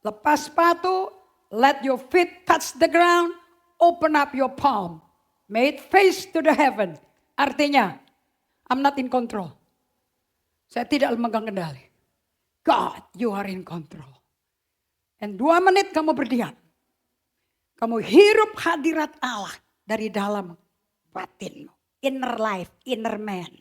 Lepas sepatu. Let your feet touch the ground. Open up your palm. Make face to the heaven. Artinya, I'm not in control. Saya tidak memegang kendali. God, you are in control. And 2 menit kamu berdiam. Kamu hirup hadirat Allah dari dalam batinmu. Inner life, inner man.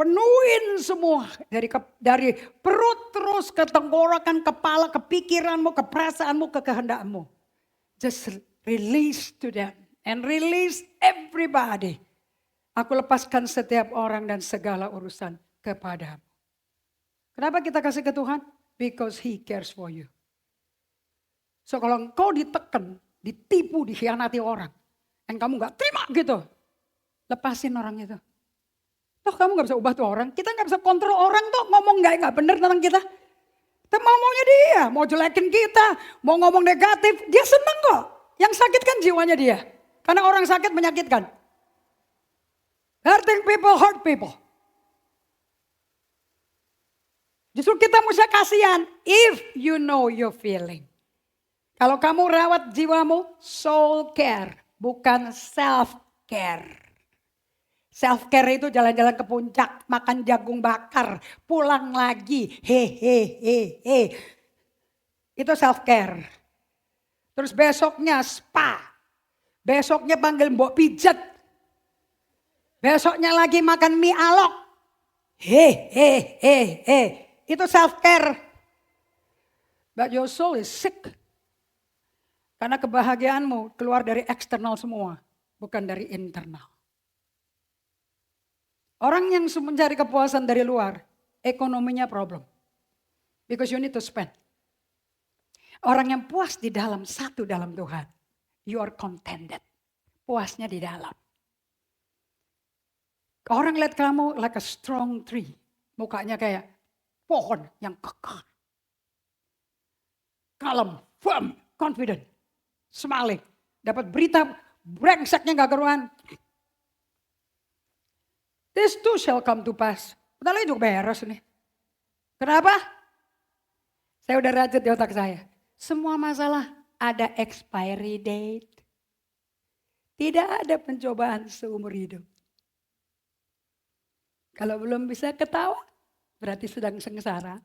Penuhin semua dari perut terus ke tenggorokan, kepala, kepikiranmu, keperasaanmu, ke kehendakmu. Just release to them and release everybody. Aku lepaskan setiap orang dan segala urusan kepadamu. Kenapa kita kasih ke Tuhan? Because He cares for you. So kalau engkau ditekan, ditipu, dikhianati orang, dan kamu gak terima gitu, lepasin orang itu. Toh kamu gak bisa ubah tuh orang. Kita gak bisa kontrol orang tuh ngomong gak benar tentang kita. Kita maunya dia. Mau jelekin kita. Mau ngomong negatif. Dia seneng kok. Yang sakit kan jiwanya dia. Karena orang sakit menyakitkan. Hurting people hurt people. Justru kita mesti kasihan. If you know your feeling. Kalau kamu rawat jiwamu. Soul care. Bukan self care. Self care itu jalan-jalan ke puncak, makan jagung bakar, pulang lagi, hehehe. Itu self care. Terus besoknya spa. Besoknya panggil mbok pijat. Besoknya lagi makan mie alok. Hehehe. Itu self care. But your soul is sick. Karena kebahagiaanmu keluar dari eksternal semua, bukan dari internal. Orang yang mencari kepuasan dari luar, ekonominya problem. Because you need to spend. Orang yang puas di dalam, satu dalam Tuhan. You are contented. Puasnya di dalam. Orang lihat kamu like a strong tree. Mukanya kayak pohon yang kekal. Kalem, firm, confident, smiling. Dapat berita brengseknya gak keruan. This too shall come to pass. Bentar lagi juga beres nih. Kenapa? Saya udah rajut di otak saya. Semua masalah ada expiry date. Tidak ada pencobaan seumur hidup. Kalau belum bisa ketawa, berarti sedang sengsara.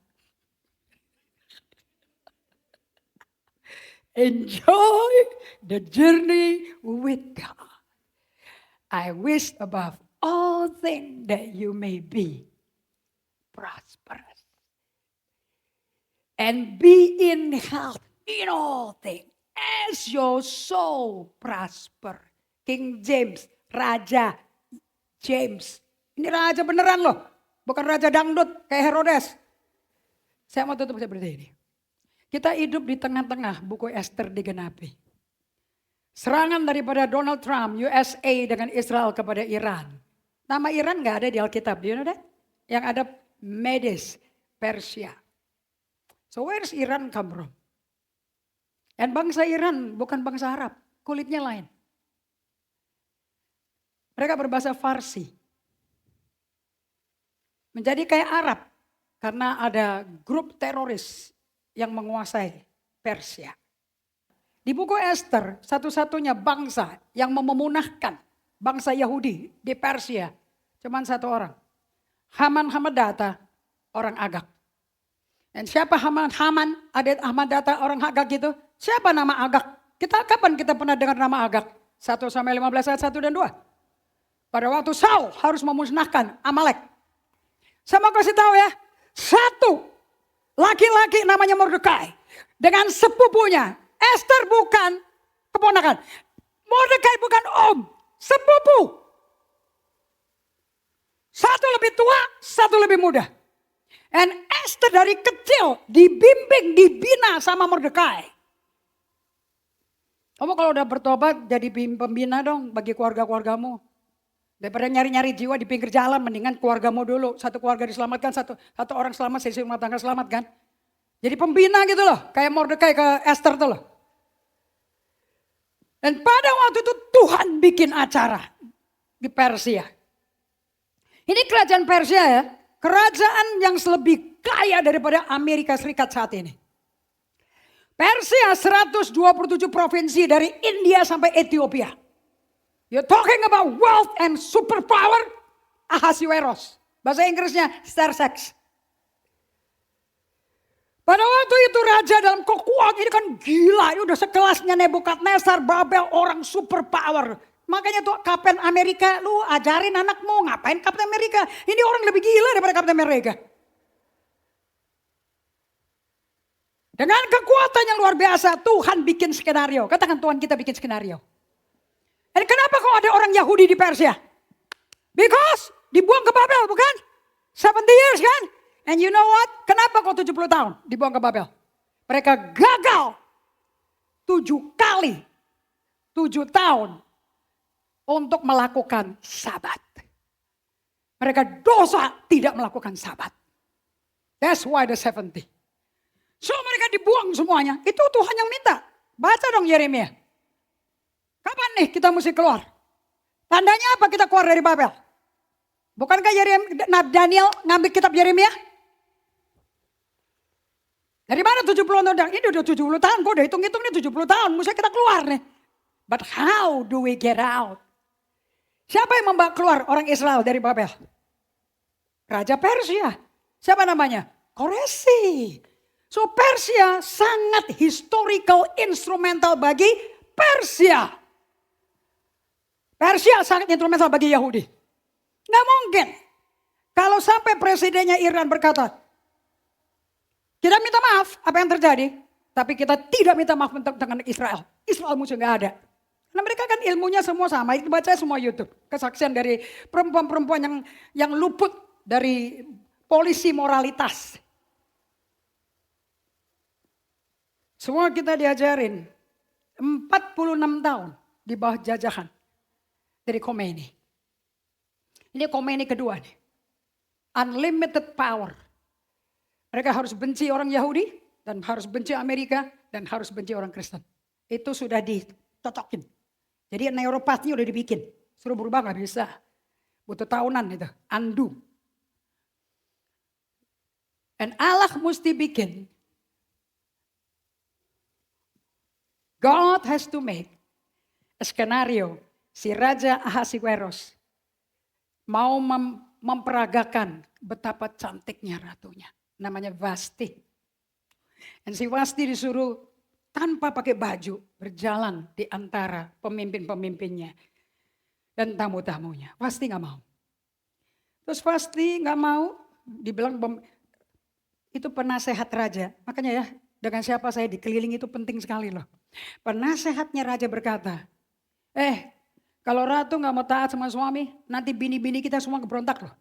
Enjoy the journey with God. I wish above all things that you may be prosperous. And be in health in all things as your soul prosper. King James, Raja James. Ini raja beneran loh. Bukan raja dangdut kayak Herodes. Saya mau tutup seperti ini. Kita hidup di tengah-tengah buku Esther digenapi. Serangan daripada Donald Trump, USA dengan Israel kepada Iran. Nama Iran gak ada di Alkitab, do you know that? Yang ada Medes, Persia. So where's Iran come from? Dan bangsa Iran bukan bangsa Arab, kulitnya lain. Mereka berbahasa Farsi. Menjadi kayak Arab karena ada grup teroris yang menguasai Persia. Di buku Esther, satu-satunya bangsa yang memunahkan bangsa Yahudi di Persia, cuman satu orang. Haman Hamedata, orang Agag. Dan siapa Haman Hamedata orang Agag itu? Siapa nama Agag? Kapan kita pernah dengar nama Agag? 1 Samuel 15 ayat 1 dan 2. Pada waktu Saul harus memusnahkan Amalek. Saya mau kasih tahu ya, satu laki-laki namanya Mordekai dengan sepupunya. Esther bukan keponakan. Mordekai bukan om, sepupu. Satu lebih tua, satu lebih muda. Dan Esther dari kecil dibimbing, dibina sama Mordekai. Kamu kalau udah bertobat jadi pembina dong bagi keluarga-keluargamu. Daripada nyari-nyari jiwa di pinggir jalan, mendingan keluargamu dulu. Satu keluarga diselamatkan, satu orang selamat, sesi rumah tangga selamat kan. Jadi pembina gitu loh, kayak Mordekai ke Esther tuh loh. Dan pada waktu itu Tuhan bikin acara di Persia. Ini kerajaan Persia ya, kerajaan yang lebih kaya daripada Amerika Serikat saat ini. Persia 127 provinsi dari India sampai Ethiopia. You're talking about wealth and superpower, Ahasuerus. Bahasa Inggrisnya Xerxes. Pada waktu itu raja dalam kekuatan ini kan gila. Ini udah sekelasnya Nebukadnezar, Babel, orang superpower. Makanya tuh Kapten Amerika, lu ajarin anakmu ngapain Kapten Amerika. Ini orang lebih gila daripada Kapten Amerika. Dengan kekuatan yang luar biasa, Tuhan bikin skenario. Katakan Tuhan kita bikin skenario. Dan kenapa kok ada orang Yahudi di Persia? Because dibuang ke Babel bukan? 70 years kan? And you know what? Kenapa kok 70 tahun dibuang ke Babel? Mereka gagal 7 kali 7 tahun untuk melakukan sabat. Mereka dosa tidak melakukan sabat. That's why the 70. So mereka dibuang semuanya. Itu Tuhan yang minta. Baca dong Yeremia. Kapan nih kita mesti keluar? Tandanya apa kita keluar dari Babel? Bukankah Daniel ngambil kitab Yeremia? Dari mana 70 tahun? Ini udah 70 tahun, gue udah hitung-hitung nih 70 tahun. Mesti kita keluar nih. But how do we get out? Siapa yang membawa keluar orang Israel dari Babel? Raja Persia. Siapa namanya? Koresi. So Persia sangat historical instrumental bagi Persia. Persia sangat instrumental bagi Yahudi. Nggak mungkin. Kalau sampai presidennya Iran berkata, kita minta maaf apa yang terjadi. Tapi kita tidak minta maaf dengan Israel. Israel musuh nggak ada. Karena mereka kan ilmunya semua sama. Itu baca semua YouTube. Kesaksian dari perempuan-perempuan yang luput dari polisi moralitas. Semua kita diajarin 46 tahun di bawah jajahan dari Khomeini. Ini Khomeini kedua nih. Unlimited power. Mereka harus benci orang Yahudi dan harus benci Amerika dan harus benci orang Kristen. Itu sudah ditotokin. Jadi neuropatnya udah dibikin. Suruh berubah gak bisa. Butuh tahunan itu. Undo. Dan Allah mesti bikin. God has to make a skenario. Si Raja Ahasiweros mau memperagakan betapa cantiknya ratunya. Namanya Vasti. Dan si Vasti disuruh tanpa pakai baju berjalan di antara pemimpin-pemimpinnya dan tamu-tamunya. Vasti gak mau. Terus Vasti gak mau, dibilang itu penasehat raja. Makanya ya, dengan siapa saya dikelilingi itu penting sekali loh. Penasehatnya raja berkata, kalau ratu gak mau taat sama suami, nanti bini-bini kita semua berontak loh.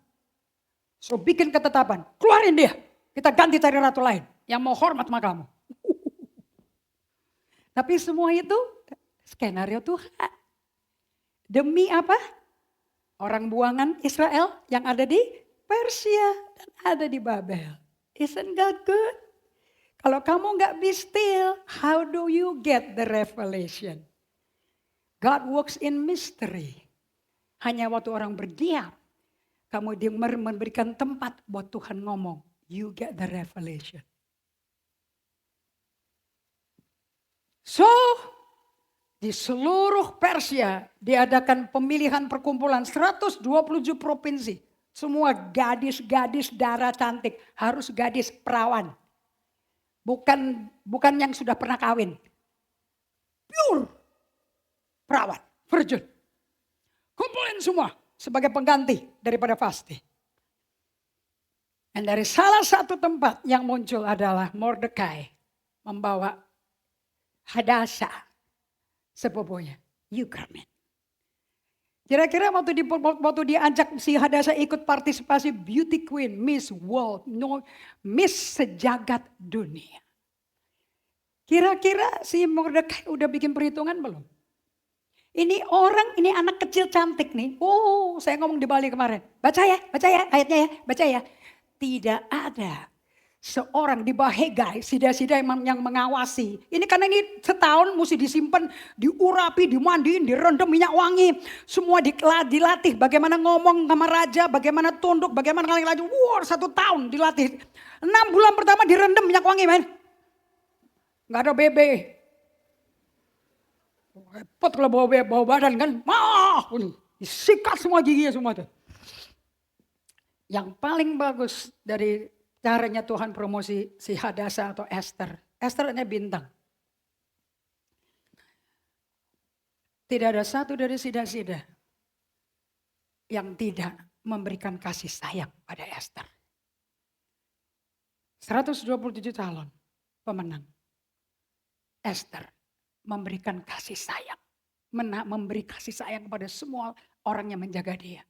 So bikin ketetapan, keluarin dia. Kita ganti cari ratu lain yang mau hormat sama kamu. Tapi semua itu skenario Tuhan. Demi apa? Orang buangan Israel yang ada di Persia dan ada di Babel. Isn't God good? Kalau kamu gak be still, how do you get the revelation? God works in mystery. Hanya waktu orang berdiam, kamu memberikan tempat buat Tuhan ngomong. You get the revelation. So, di seluruh Persia diadakan pemilihan perkumpulan 127 provinsi. Semua gadis-gadis darah cantik, harus gadis perawan. Bukan yang sudah pernah kawin. Pure perawan, virgin. Kumpulin semua sebagai pengganti daripada Vasti. Dan dari salah satu tempat yang muncul adalah Mordekai membawa Hadasa sepupunya. You come in. Kira-kira waktu diajak si Hadasa ikut partisipasi Beauty Queen, Miss World, Miss sejagat dunia. Kira-kira si Mordekai udah bikin perhitungan belum? Ini anak kecil cantik nih. Oh, saya ngomong di Bali kemarin. Baca ya ayatnya ya, baca ya. Tidak ada seorang di Bahegai, sida-sida yang mengawasi. Ini karena ini setahun mesti disimpan, diurapi, dimandiin, direndam minyak wangi. Semua dilatih bagaimana ngomong sama raja, bagaimana tunduk, bagaimana kali laju. 1 tahun dilatih. 6 bulan pertama direndam minyak wangi, men. Gak ada bebe. Repot kalau bawa badan kan. Disikat semua giginya semua tuh. Yang paling bagus dari caranya Tuhan promosi si Hadasa atau Esther. Esther hanya bintang. Tidak ada satu dari sida-sida yang tidak memberikan kasih sayang pada Esther. 127 calon pemenang. Esther memberikan kasih sayang. Memberi kasih sayang kepada semua orang yang menjaga dia.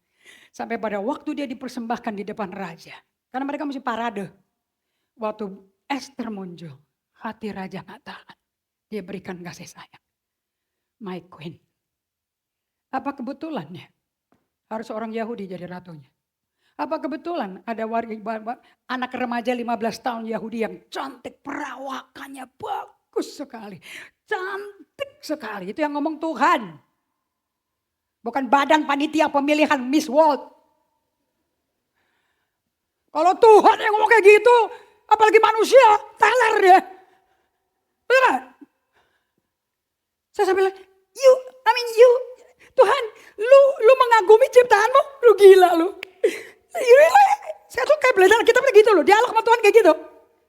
Sampai pada waktu dia dipersembahkan di depan raja. Karena mereka mesti parade. Waktu Esther muncul, hati raja gak tahan. Dia berikan kasih sayang. My queen. Apa kebetulannya harus orang Yahudi jadi ratunya? Apa kebetulan ada anak remaja 15 tahun Yahudi yang cantik, perawakannya bagus sekali. Cantik sekali, itu yang ngomong Tuhan. Bukan badan panitia pemilihan Miss World. Kalau Tuhan yang ngomong kayak gitu, apalagi manusia, teler dia. Betul? Saya bilang, you, Tuhan, lu mengagumi ciptaanmu, lu gila lu. Saya tuh kayak belajar Alkitab begitu loh, dialog sama Tuhan kayak gitu.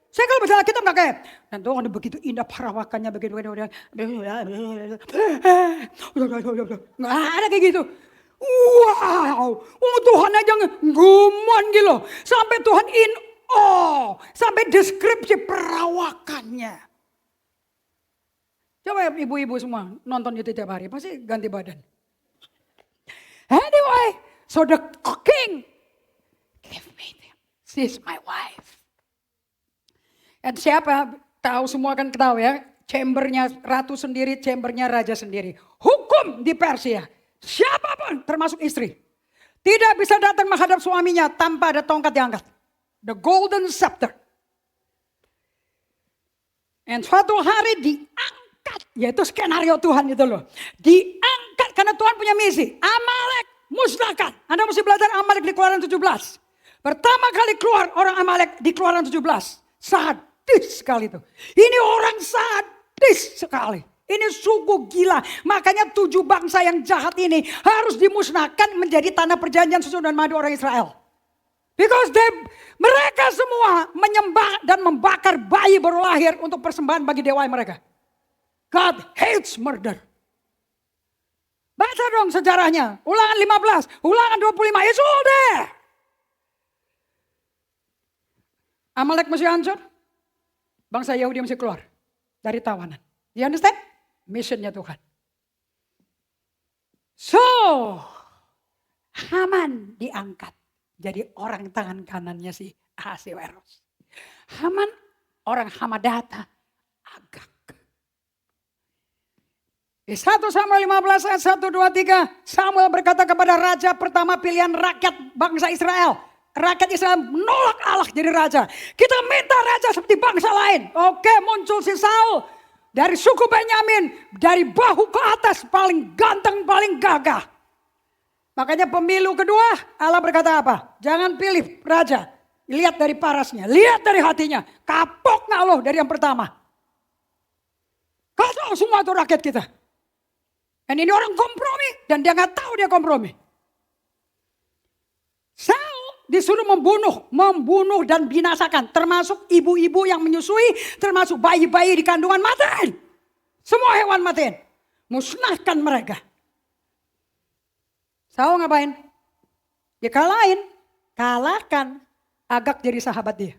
Saya kalau baca Alkitab gak kayak, dan Tuhan begitu indah perawakannya, begitu. Gak ada kayak gitu. Wow, Tuhan aja ngumon gitu. Sampai Tuhan sampai deskripsi perawakannya. Coba ibu-ibu semua nonton itu tiap hari, pasti ganti badan. Anyway, so the king give me them. She's my wife. Dan siapa tahu semua kan tahu ya, chambernya ratu sendiri, chambernya raja sendiri. Hukum di Persia, siapapun termasuk istri, tidak bisa datang menghadap suaminya tanpa ada tongkat diangkat. The golden scepter. Dan suatu hari diangkat. Yaitu skenario Tuhan itu loh. Diangkat karena Tuhan punya misi. Amalek musnahkan. Anda mesti belajar Amalek di Keluaran 17. Pertama kali keluar orang Amalek di Keluaran 17. Sadis sekali itu. Ini orang sadis sekali. Ini suku gila. Makanya 7 bangsa yang jahat ini harus dimusnahkan menjadi tanah perjanjian susu dan madu orang Israel. Because mereka semua menyembah dan membakar bayi baru lahir untuk persembahan bagi dewa mereka. God hates murder. Baca dong sejarahnya. Ulangan 15, ulangan 25. It's all there. Amalek mesti hancur. Bangsa Yahudi mesti keluar dari tawanan. You understand? Missionnya Tuhan. So, Haman diangkat. Jadi orang tangan kanannya si Ahasiweros. Haman orang Hamadata, Agag. Di 1 Samuel 15 ayat 1, 2, 3. Samuel berkata kepada raja pertama pilihan rakyat bangsa Israel. Rakyat Israel menolak Allah jadi raja. Kita minta raja seperti bangsa lain. Oke, muncul si Saul. Dari suku Benyamin. Dari bahu ke atas paling ganteng, paling gagah. Makanya pemilu kedua Allah berkata apa? Jangan pilih raja. Lihat dari parasnya. Lihat dari hatinya. Kapok gak loh dari yang pertama. Kacau semua itu rakyat kita. Dan ini orang kompromi. Dan dia gak tahu dia kompromi. Saul disuruh membunuh dan binasakan. Termasuk ibu-ibu yang menyusui. Termasuk bayi-bayi di kandungan matiin. Semua hewan matiin. Musnahkan mereka. Saul ngapain? Dia kalahkan. Agag jadi sahabat dia.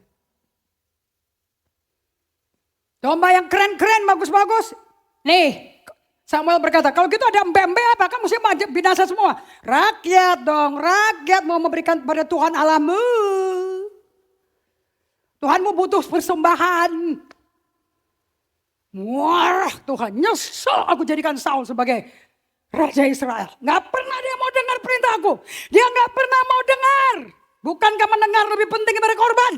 Domba yang keren-keren, bagus-bagus. Nih, Samuel berkata, kalau gitu ada embe-embe apa? Kamu mesti binasa semua. Rakyat dong, rakyat mau memberikan kepada Tuhan Allahmu. Tuhanmu butuh persembahan. Wah, Tuhan nyesel aku jadikan Saul sebagai Raja Israel. Gak pernah dia mau dengar perintahku. Dia gak pernah mau dengar. Bukankah mendengar lebih penting daripada korban?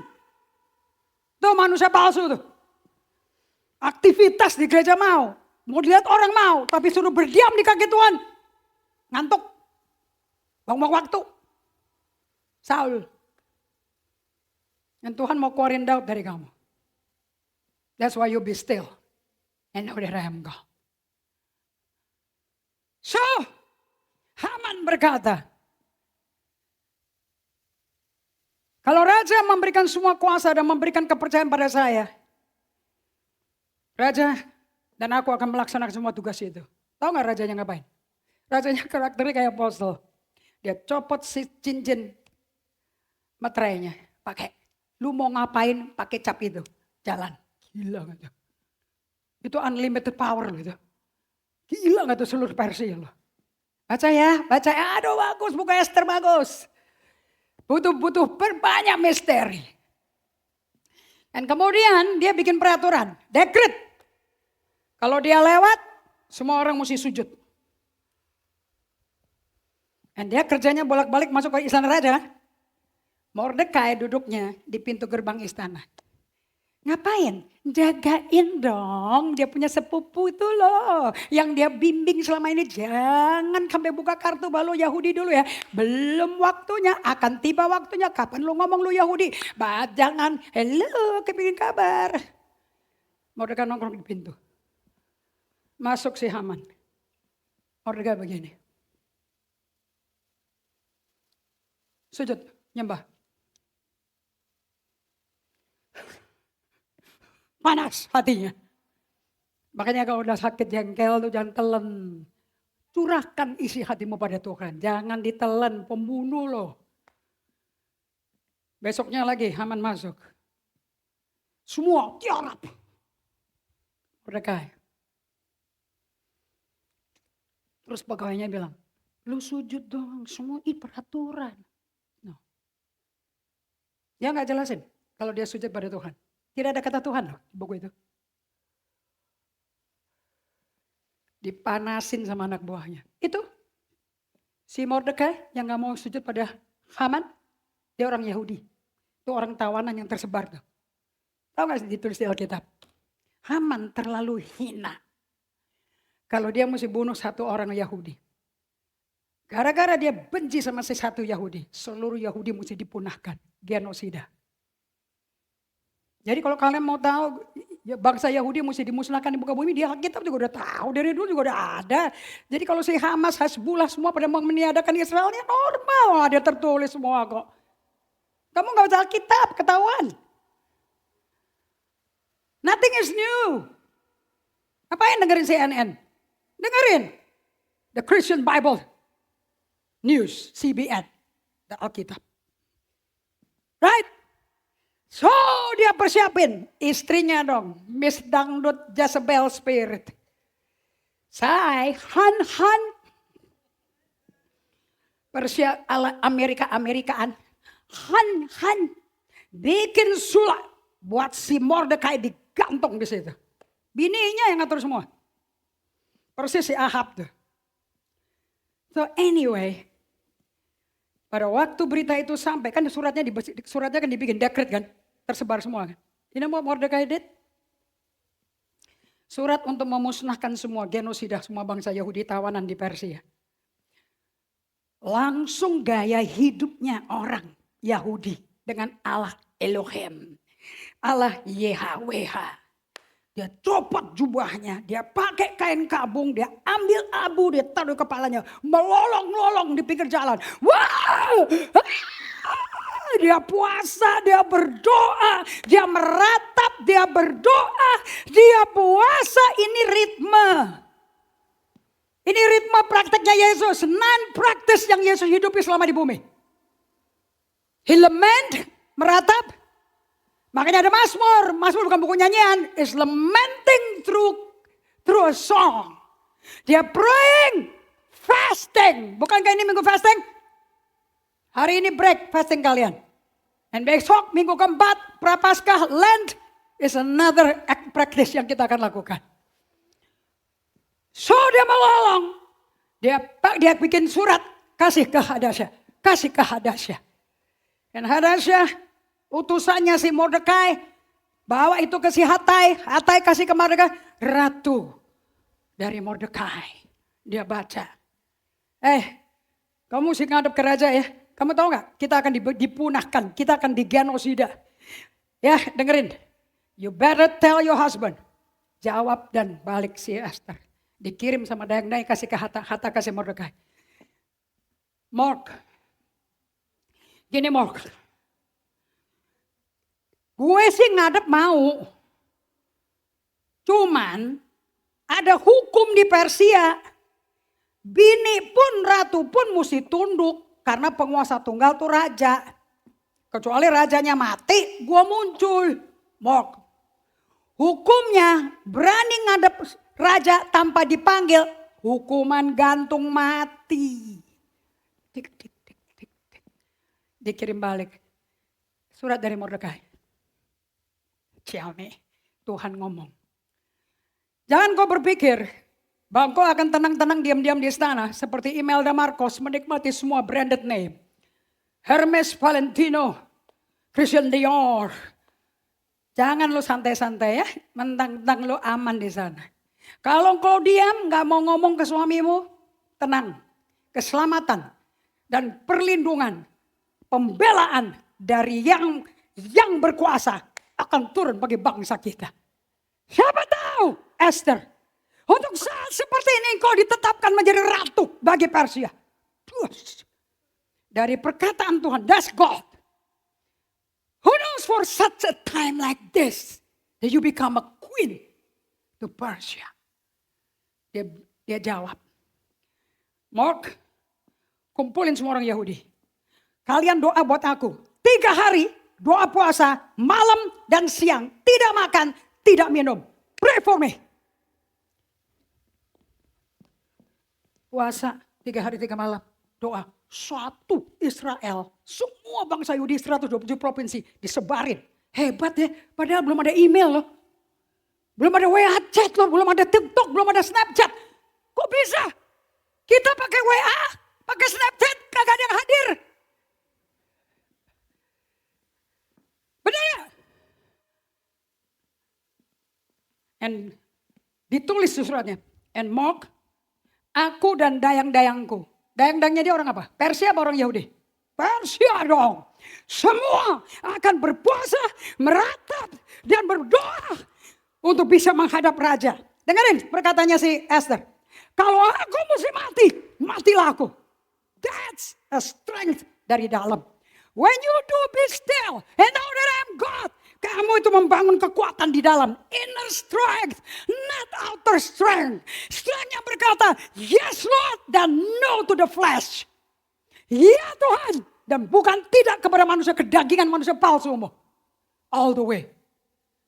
Tuh manusia palsu tuh. Aktivitas di gereja mau. Mau dilihat orang mau. Tapi suruh berdiam di kaki Tuhan. Ngantuk. Buang-buang waktu. Saul. Dan Tuhan mau keluarin Daud dari kamu. That's why you be still. And know that I am God. So, Haman berkata, kalau raja memberikan semua kuasa dan memberikan kepercayaan pada saya, raja dan aku akan melaksanakan semua tugas itu. Tahu gak rajanya ngapain? Rajanya karakternya kayak apostol. Dia copot si cincin materainya, pakai. Lu mau ngapain pakai cap itu? Jalan. Gila gak tuh? Itu unlimited power gitu. Gila gak tuh seluruh Persia loh. Baca ya. Aduh bagus, buku Esther bagus. Butuh berbanyak misteri. Dan kemudian dia bikin peraturan. Dekret. Kalau dia lewat, semua orang mesti sujud. Dan dia kerjanya bolak-balik masuk ke istana raja. Mordekai duduknya di pintu gerbang istana. Ngapain? Jagain dong, dia punya sepupu itu loh. Yang dia bimbing selama ini, jangan sampai buka kartu balu Yahudi dulu ya. Belum waktunya, akan tiba waktunya. Kapan lu ngomong lu Yahudi? Jangan, hello, kepingin kabar. Mordekai nongkrong di pintu. Masuk si Haman. Mordekai begini. Sujud, nyembah. Panas hatinya. Makanya kalau udah sakit jengkel tuh jangan telan. Curahkan isi hatimu pada Tuhan. Jangan ditelan, pembunuh loh. Besoknya lagi Haman masuk. Semua tiarap. Mordekai. Terus pegawainya bilang, lu sujud dong, semua ini peraturan. No. Dia gak jelasin kalau dia sujud pada Tuhan. Tidak ada kata Tuhan loh di buku itu. Dipanasin sama anak buahnya. Itu si Mordekai yang gak mau sujud pada Haman. Dia orang Yahudi. Itu orang tawanan yang tersebar tuh. Tahu gak sih ditulis di Alkitab? Haman terlalu hina. Kalau dia mesti bunuh satu orang Yahudi. Gara-gara dia benci sama si satu Yahudi. Seluruh Yahudi mesti dipunahkan. Genosida. Jadi kalau kalian mau tahu bangsa Yahudi mesti dimusnahkan di muka bumi. Di Alkitab juga udah tahu. Dari dulu juga udah ada. Jadi kalau si Hamas, Hasbullah semua pada mau meniadakan Israelnya normal. Dia tertulis semua kok. Kamu gak baca Alkitab, ketahuan. Nothing is new. Ngapain dengerin CNN? Dengerin. The Christian Bible News, CBN. The Alkitab. Right? So dia persiapin istrinya dong. Miss Dangdut Jezebel Spirit. Han. Persia ala Amerikaan. Han. Bikin sulap. Buat si Mordekai digantung di situ. Bininya yang ngatur semua. Persis si Ahab tuh. So anyway. Pada waktu berita itu sampai. Kan suratnya kan dibikin dekret kan. Tersebar semua kan. You know what Mordekai did? Surat untuk memusnahkan semua genosida semua bangsa Yahudi tawanan di Persia. Langsung gaya hidupnya orang Yahudi dengan Allah Elohim. Allah YHWH. Dia copot jubahnya, dia pakai kain kabung, dia ambil abu, dia taruh kepalanya, melolong-lolong di pinggir jalan. Wow! Dia puasa, dia berdoa, dia meratap, dia berdoa, dia puasa. Ini ritme. Ini ritme prakteknya Yesus, non-praktis yang Yesus hidupi selama di bumi. He lament, meratap. Makanya ada Mazmur bukan buku nyanyian, is lamenting through a song. Dia praying, fasting. Bukankah ini minggu fasting? Hari ini break fasting kalian. Dan besok minggu keempat, Prapaskah, Lent is another act practice yang kita akan lakukan. So dia melolong. Dia bikin surat, kasih ke Hadasyah. Dan Hadasyah, utusannya si Mordekai, bawa itu ke si Hatai kasih ke Mordekai, ratu dari Mordekai. Dia baca, kamu mesti ngadep ke raja ya. Kamu tahu gak, kita akan dipunahkan, kita akan digenosida. Ya dengerin, you better tell your husband. Jawab dan balik si Esther. Dikirim sama Dayang-Dayang kasih ke Hatta kasih Mordekai. Gini Mork. Gue sih ngadep mau. Cuman ada hukum di Persia. Bini pun ratu pun mesti tunduk. Karena penguasa tunggal tuh raja. Kecuali rajanya mati, gue muncul. Mok. Hukumnya berani ngadep raja tanpa dipanggil. Hukuman gantung mati. Tik. Dikirim balik. Surat dari Mordekai. Ciame, Tuhan ngomong. Jangan kau berpikir bahwa kau akan tenang-tenang diam-diam di istana. Seperti Imelda Marcos menikmati semua branded name. Hermes, Valentino, Christian Dior. Jangan lu santai-santai ya. Mentang-mentang lu aman di sana. Kalau kau diam gak mau ngomong ke suamimu. Tenang. Keselamatan dan perlindungan. Pembelaan dari yang berkuasa akan turun bagi bangsa kita. Siapa tahu Esther, untuk saat seperti ini kau ditetapkan menjadi ratu bagi Persia. Dari perkataan Tuhan, that's God. Who knows for such a time like this, that you become a queen to Persia. Dia jawab, Mark, kumpulin semua orang Yahudi. Kalian doa buat aku. 3 hari doa puasa malam dan siang. Tidak makan, tidak minum. Pray for me. Puasa 3 hari 3 malam. Doa. Satu Israel. Semua bangsa Yahudi 127 provinsi disebarin. Hebat ya. Padahal belum ada email loh. Belum ada WA chat loh. Belum ada TikTok. Belum ada Snapchat. Kok bisa? Kita pakai WA. Pakai Snapchat. Kagak ada yang hadir. Benar ya? And ditulis di suratnya. And Mark, aku dan dayang-dayangku. Dayang-dayangnya dia orang apa? Persia apa orang Yahudi? Persia dong. Semua akan berpuasa, meratap, dan berdoa untuk bisa menghadap raja. Dengerin perkataannya si Esther. Kalau aku mesti mati, matilah aku. That's a strength dari dalam. When you do be still and know that I'm God. Kamu itu membangun kekuatan di dalam. Inner strength, not outer strength. Strength yang berkata, yes Lord, dan no to the flesh. Ya Tuhan, dan bukan tidak kepada manusia kedagingan, manusia palsu. All the way.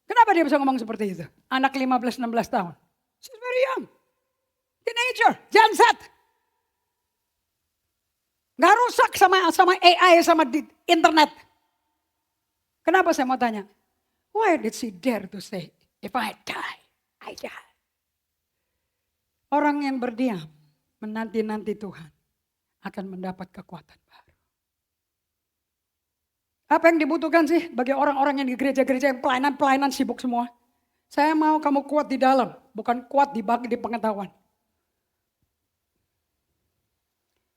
Kenapa dia bisa ngomong seperti itu? Anak 15-16 tahun. She's very young. Teenager, Gen Z. Gak rusak sama AI, sama di internet. Kenapa saya mau tanya? Why did she dare to say, if I die, I die. Orang yang berdiam, menanti-nanti Tuhan, akan mendapat kekuatan baru. Apa yang dibutuhkan sih bagi orang-orang yang di gereja-gereja yang pelayanan sibuk semua? Saya mau kamu kuat di dalam, bukan kuat di pengetahuan.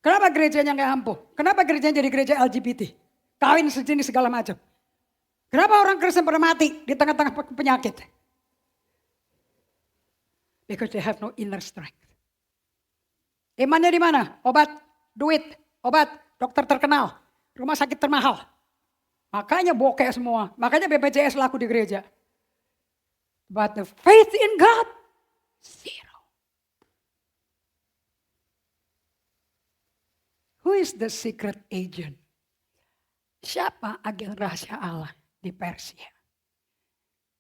Kenapa gerejanya gak ampuh? Kenapa gerejanya jadi gereja LGBT? Kawin sejenis segala macam. Kenapa orang Kristen pada mati di tengah-tengah penyakit? Because they have no inner strength. Imannya di mana? Obat, duit, obat, dokter terkenal, rumah sakit termahal. Makanya bokeh semua. Makanya BPJS laku di gereja. But the faith in God, zero. Who is the secret agent? Siapa agen rahasia Allah di Persia?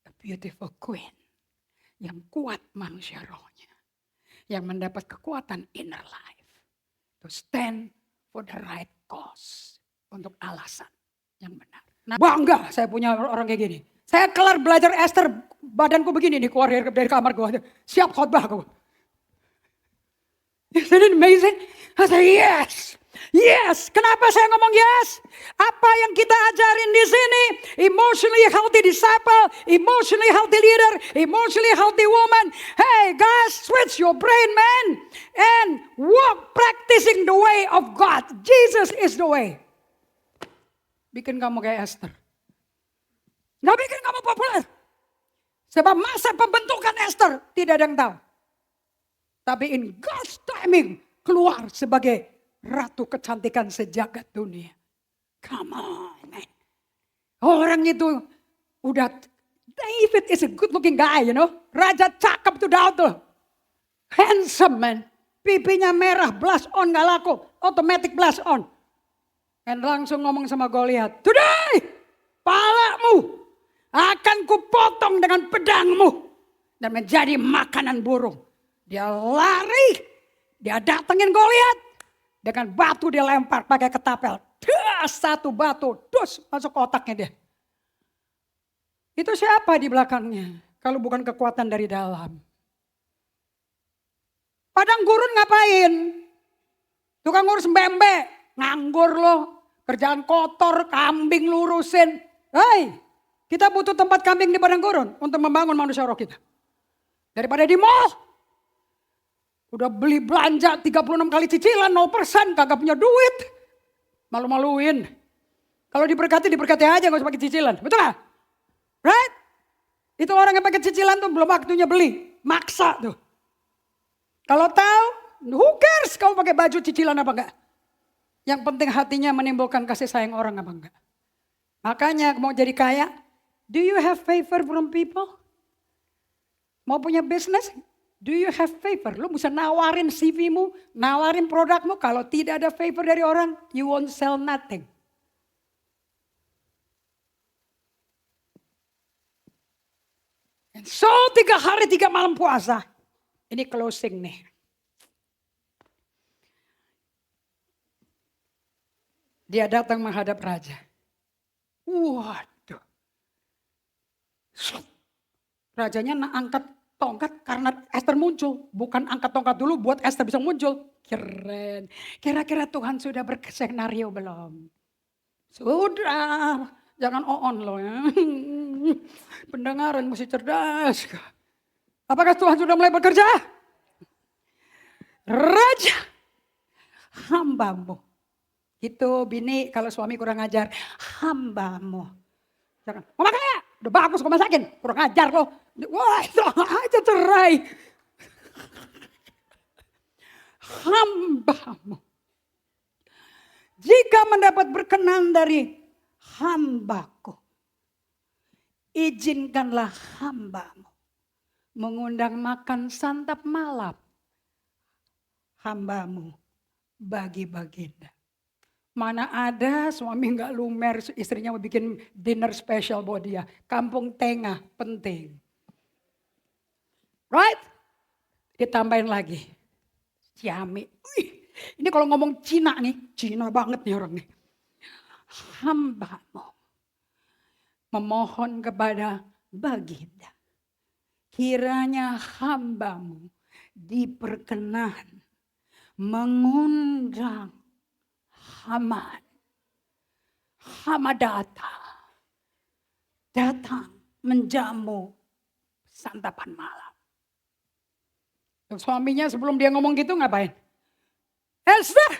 A beautiful queen. Yang kuat manusia rohnya. Yang mendapat kekuatan inner life. To stand for the right cause. Untuk alasan yang benar. Nah, bangga saya punya orang kayak gini. Saya kelar belajar Esther, badanku begini nih keluar dari kamar gue. Siap khotbah gue. Isn't it amazing? I say yes. Yes, kenapa saya ngomong yes? Apa yang kita ajarin di sini? Emotionally healthy disciple, emotionally healthy leader, emotionally healthy woman. Hey guys, switch your brain man. And walk practicing the way of God. Jesus is the way. Bikin kamu kayak Esther. Nggak bikin kamu populer. Sebab masa pembentukan Esther tidak ada yang tahu. Tapi in God's timing keluar sebagai ratu kecantikan sejagat dunia. Come on, man. Orang itu udah, David is a good looking guy, you know. Raja cakep tuh Daud tuh. Handsome man. Pipinya merah, blush on gak laku. Automatic blush on. Dan langsung ngomong sama Goliat. Today, palamu akan kupotong dengan pedangmu. Dan menjadi makanan burung. Dia lari, dia datengin Goliat. Dengan batu dia lempar pakai ketapel. Satu batu, masuk ke otaknya dia. Itu siapa di belakangnya? Kalau bukan kekuatan dari dalam. Padang gurun ngapain? Tukang ngurus mbembe, nganggur loh. Kerjaan kotor, kambing lurusin. Hei, kita butuh tempat kambing di padang gurun untuk membangun manusia roh kita. Daripada di mall. Udah beli belanja 36 kali cicilan 0%, kagak punya duit. Malu-maluin. Kalau diberkati aja, gak usah pakai cicilan. Betul gak? Right? Itu orang yang pakai cicilan tuh belum waktunya beli. Maksa tuh. Kalau tahu, who cares kamu pakai baju cicilan apa enggak? Yang penting hatinya menimbulkan kasih sayang orang apa enggak. Makanya mau jadi kaya, do you have favor from people? Mau punya bisnis? Do you have favor? Lu bisa nawarin CV-mu, nawarin produkmu. Kalau tidak ada favor dari orang, you won't sell nothing. And so 3 hari 3 malam puasa. Ini closing nih. Dia datang menghadap raja. Waduh. Rajanya angkat tongkat karena Esther muncul. Bukan angkat tongkat dulu buat Esther bisa muncul. Keren. Kira-kira Tuhan sudah berkesenario belum? Sudah. Jangan on loh ya. Pendengaran mesti cerdas. Apakah Tuhan sudah mulai bekerja? Raja, hambamu. Itu bini kalau suami kurang ajar, hambamu. Jangan, mau makan ya? Udah bagus kok masakin, kurang ajar loh. Wah, itu aja cerai. Hambamu. Jika mendapat berkenan dari hambaku, izinkanlah hambamu mengundang makan santap malam hambamu bagi baginda. Mana ada suami nggak lumer istrinya mau bikin dinner special buat dia. Kampung tengah penting. Right? Ditambahin lagi. Ciami. Ini kalau ngomong Cina nih. Cina banget nih orang nih. Hambamu memohon kepada baginda. Kiranya hambamu diperkenan mengundang Haman. Hamadata datang menjamu santapan malam. Suaminya sebelum dia ngomong gitu ngapain? Esther,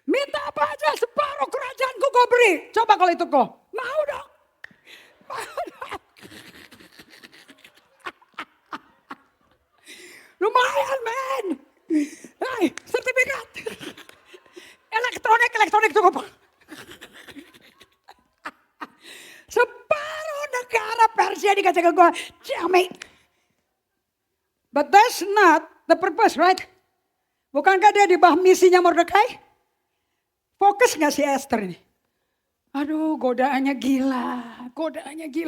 minta apa aja separuh kerajaanku kau beri. Coba kalau itu kau. Mau dong. Mau dong. Lumayan men. Hai, sertifikat. Elektronik cukup. Separuh negara Persia dikasih ke gue. Ciami. But that's not the purpose, right? Bukankah dia di bawah misinya Mordekai? Fokus gak si Esther ini? Aduh godaannya gila.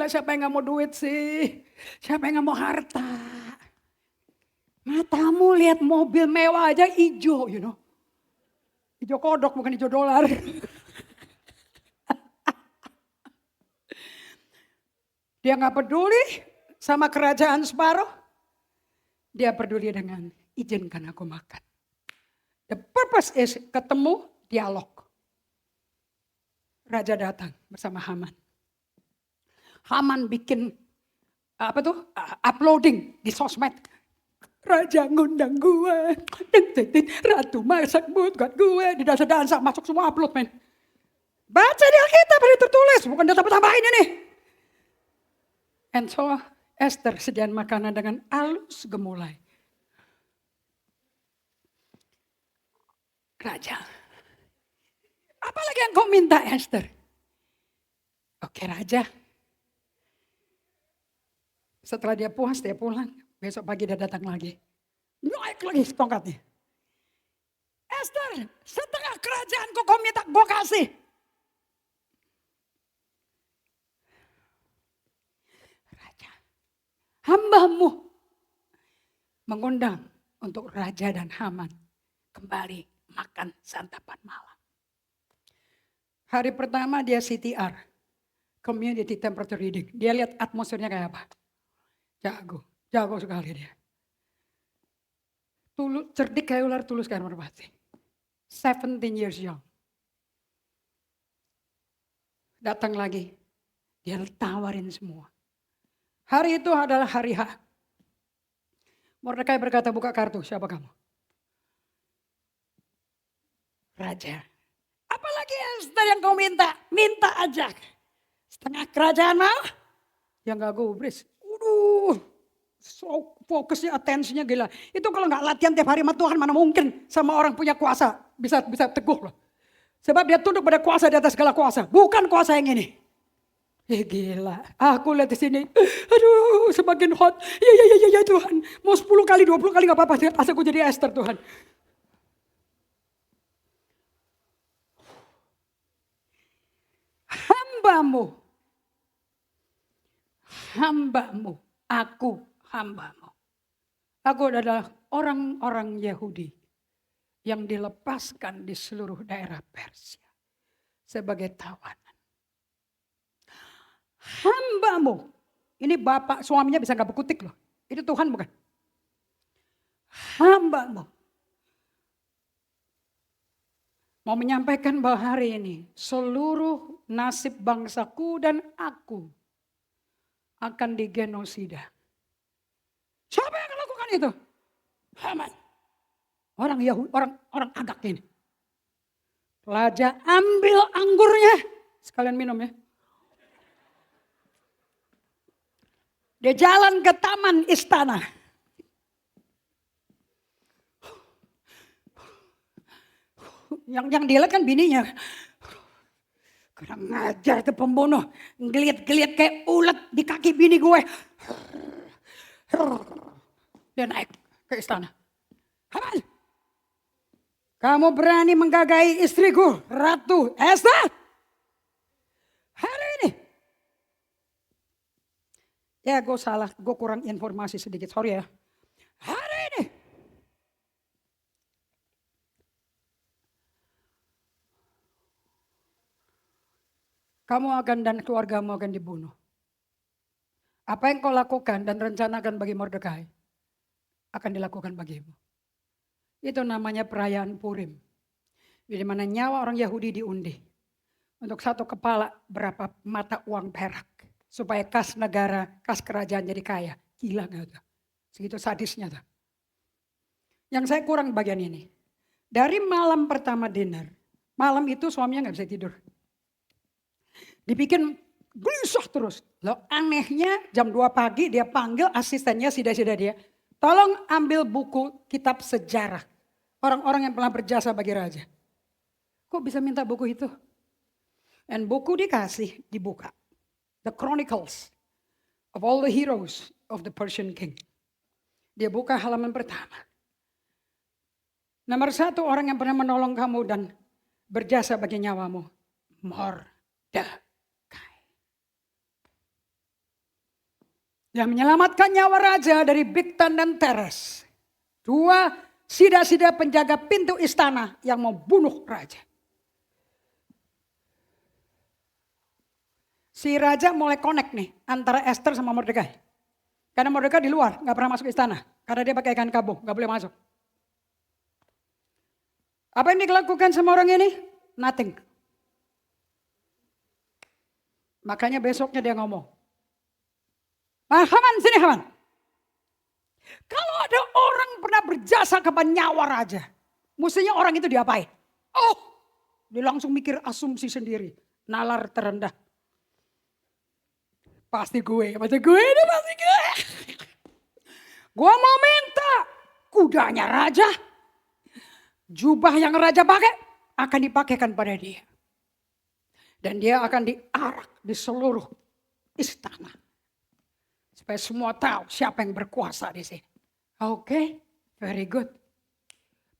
Siapa yang gak mau duit sih? Siapa yang gak mau harta? Matamu lihat mobil mewah aja hijau, you know. Hijau kodok bukan hijau dolar. Dia gak peduli sama kerajaan separuh. Dia peduli dengan izinkan aku makan. The purpose is ketemu, dialog. Raja datang bersama Haman. Haman bikin uploading di sosmed. Raja ngundang gue. Ratu masak buat gue. Di dansa masuk semua upload men. Baca di Alkitab ini tertulis. Bukan dia tambah-tambahin ini. And so Esther sediain makanan dengan halus gemulai. Raja. Apalagi yang kau minta Esther? Oke Raja. Setelah dia puas dia pulang. Besok pagi dia datang lagi. Naik lagi tongkatnya. Esther, setengah kerajaanku kau minta gue kasih. Raja. Hambamu mengundang untuk Raja dan Haman kembali makan santapan malam. Hari pertama dia CTR, Community Temperature Reading. Dia lihat atmosfernya kayak apa. Jago sekali dia. Cerdik kayak ular, tulus kayak merpati. 17 years young. Datang lagi, dia tawarin semua. Hari itu adalah hari H. Mordekai berkata, buka kartu, siapa kamu? Raja. Apalagi Esther yang kau minta? Minta aja. Setengah kerajaan mau? Yang gak gubris. So fokusnya, atensinya gila. Itu kalau gak latihan tiap hari sama Tuhan mana mungkin sama orang punya kuasa. Bisa teguh loh. Sebab dia tunduk pada kuasa di atas segala kuasa. Bukan kuasa yang ini. Gila. Aku lihat di sini. Aduh semakin hot. Ya Tuhan. Mau 10 kali 20 kali gak apa-apa. Asal aku jadi Esther Tuhan. Hambamu, aku hambamu. Aku adalah orang-orang Yahudi yang dilepaskan di seluruh daerah Persia sebagai tawanan. Hambamu, ini bapak suaminya bisa gak berkutik loh. Itu Tuhan bukan? Hambamu. Mau menyampaikan bahwa hari ini seluruh nasib bangsaku dan aku akan digenosida. Siapa yang melakukan itu? Haman. Orang Yahudi, orang Agag ini. Raja ambil anggurnya. Sekalian minum ya. Dia jalan ke taman istana. Yang dilihat kan bininya. Kurang ngajar tuh pembunuh. Ngeliat-ngeliat kayak ulet di kaki bini gue. Dia naik ke istana. Haman, kamu berani menggagai istriku, Ratu Esta? Hari ini. Ya gue salah, gue kurang informasi sedikit, sorry ya. Hari ini. Kamu akan dan keluargamu akan dibunuh. Apa yang kau lakukan dan rencanakan bagi Mordekai akan dilakukan bagimu. Itu namanya perayaan Purim. Di mana nyawa orang Yahudi diundi. Untuk satu kepala berapa mata uang perak. Supaya kas negara, kas kerajaan jadi kaya. Gila gak tuh? Segitu sadisnya tuh. Yang saya kurang bagian ini. Dari malam pertama dinner. Malam itu suaminya gak bisa tidur. Dibikin gelisah terus. Loh anehnya jam 2 pagi dia panggil asistennya sida-sida dia. Tolong ambil buku kitab sejarah. Orang-orang yang pernah berjasa bagi raja. Kok bisa minta buku itu? Dan buku dikasih, dibuka. The Chronicles of all the heroes of the Persian king. Dia buka halaman pertama. Nomor 1 orang yang pernah menolong kamu dan berjasa bagi nyawamu. Mordekai. Yang menyelamatkan nyawa raja dari Bigtan dan Teres. 2 sida-sida penjaga pintu istana yang mau bunuh raja. Si raja mulai connect nih antara Esther sama Mordekai. Karena Mordekai di luar, gak pernah masuk istana. Karena dia pakai ikan kabung, gak boleh masuk. Apa yang dilakukan sama orang ini? Nothing. Makanya besoknya dia ngomong. Haman, sini Haman. Kalau ada orang pernah berjasa kepada nyawa raja. Mestinya orang itu diapain? Oh, dia langsung mikir asumsi sendiri. Nalar terendah. Pasti gue, pasti gue. Gue mau minta kudanya raja. Jubah yang raja pakai akan dipakaikan pada dia. Dan dia akan diarak di seluruh istana. Supaya semua tahu siapa yang berkuasa di sini. Oke, very good.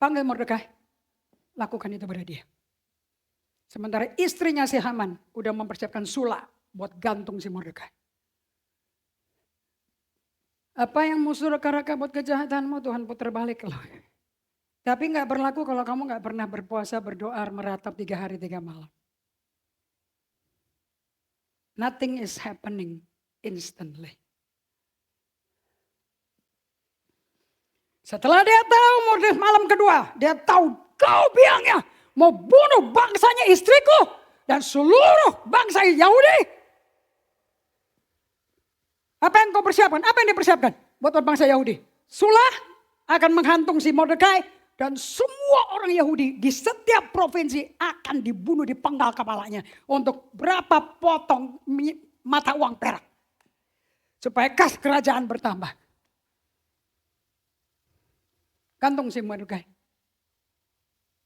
Panggil Mordekai. Lakukan itu pada dia. Sementara istrinya si Haman udah mempersiapkan sula buat gantung si Mordekai. Apa yang musuh reka-reka buat kejahatanmu Tuhan putar balik loh. Tapi gak berlaku kalau kamu gak pernah berpuasa, berdoa, meratap 3 hari 3 malam. Nothing is happening instantly. Setelah dia tahu malam kedua, dia tahu kau biangnya mau bunuh bangsanya istriku dan seluruh bangsa Yahudi. Apa yang kau persiapkan? Apa yang dipersiapkan buat bangsa Yahudi? Sulah akan menghantung si Mordekai dan semua orang Yahudi di setiap provinsi akan dibunuh, dipenggal kepalanya untuk berapa potong mata uang perak. Supaya kas kerajaan bertambah. Gantung si Mordekai.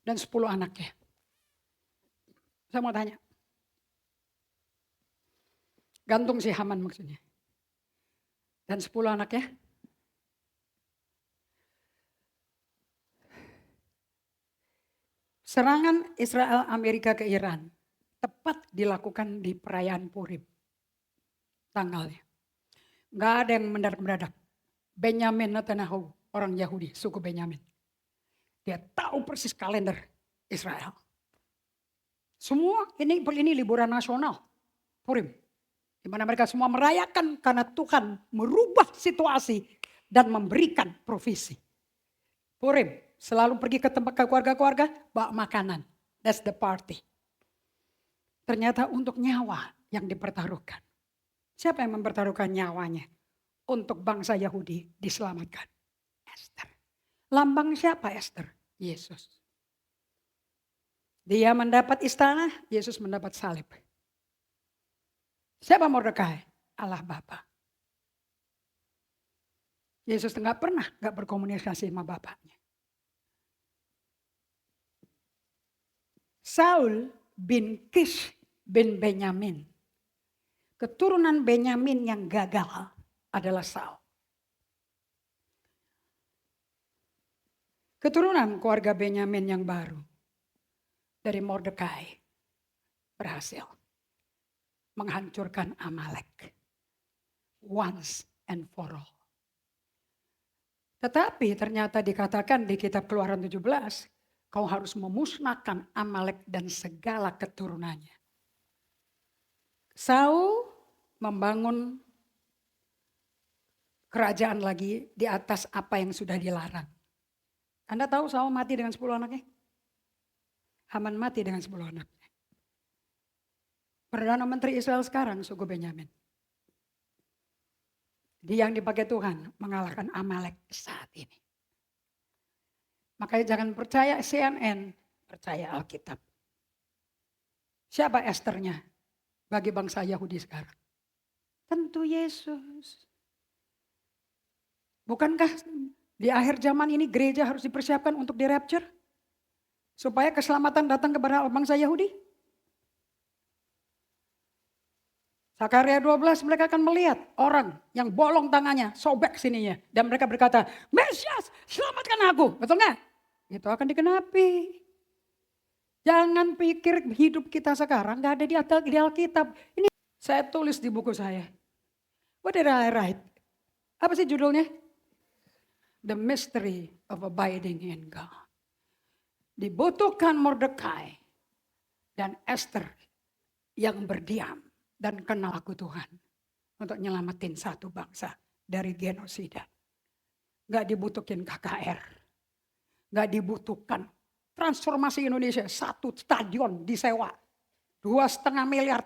Dan 10 anaknya. Saya mau tanya. Gantung si Haman maksudnya. Dan 10 anaknya. Serangan Israel Amerika ke Iran. Tepat dilakukan di perayaan Purim. Tanggalnya. Gak ada yang mendadak-mendadak. Benyamin Netanyahu. Orang Yahudi, suku Benyamin. Dia tahu persis kalender Israel. Semua ini liburan nasional. Purim. Di mana mereka semua merayakan karena Tuhan merubah situasi dan memberikan provisi. Purim, selalu pergi ke tempat ke keluarga-keluarga, bawa makanan. That's the party. Ternyata untuk nyawa yang dipertaruhkan. Siapa yang mempertaruhkan nyawanya? untuk bangsa Yahudi diselamatkan. Ester. Lambang siapa Ester? Yesus. Dia mendapat istana, Yesus mendapat salib. Siapa Mordekai? Allah Bapa. Yesus nggak pernah nggak berkomunikasi sama Bapaknya. Saul bin Kish bin Benyamin. Keturunan Benyamin yang gagal adalah Saul. Keturunan keluarga Benyamin yang baru dari Mordekai berhasil menghancurkan Amalek once and for all. Tetapi ternyata dikatakan di kitab Keluaran 17, kau harus memusnahkan Amalek dan segala keturunannya. Saul membangun kerajaan lagi di atas apa yang sudah dilarang. Anda tahu Saul mati dengan 10 anaknya? Haman mati dengan 10 anaknya. Perdana Menteri Israel sekarang suku Benyamin. Dia yang dipakai Tuhan mengalahkan Amalek saat ini. Makanya jangan percaya CNN, percaya Alkitab. Siapa Esternya bagi bangsa Yahudi sekarang? Tentu Yesus. Bukankah di akhir zaman ini gereja harus dipersiapkan untuk di rapture? Supaya keselamatan datang kepada bangsa Yahudi? Sakaria 12 mereka akan melihat orang yang bolong tangannya, sobek sininya. Dan mereka berkata, Mesias selamatkan aku. Betul gak? Itu akan dikenapi. Jangan pikir hidup kita sekarang gak ada di Alkitab. Ini saya tulis di buku saya. What did I write? Apa sih judulnya? The Mystery of Abiding in God. Dibutuhkan Mordekai dan Esther yang berdiam dan kenal aku Tuhan untuk nyelamatin satu bangsa dari genosida. Gak dibutuhkan KKR. Gak dibutuhkan transformasi Indonesia. Satu stadion disewa. 2,5 miliar.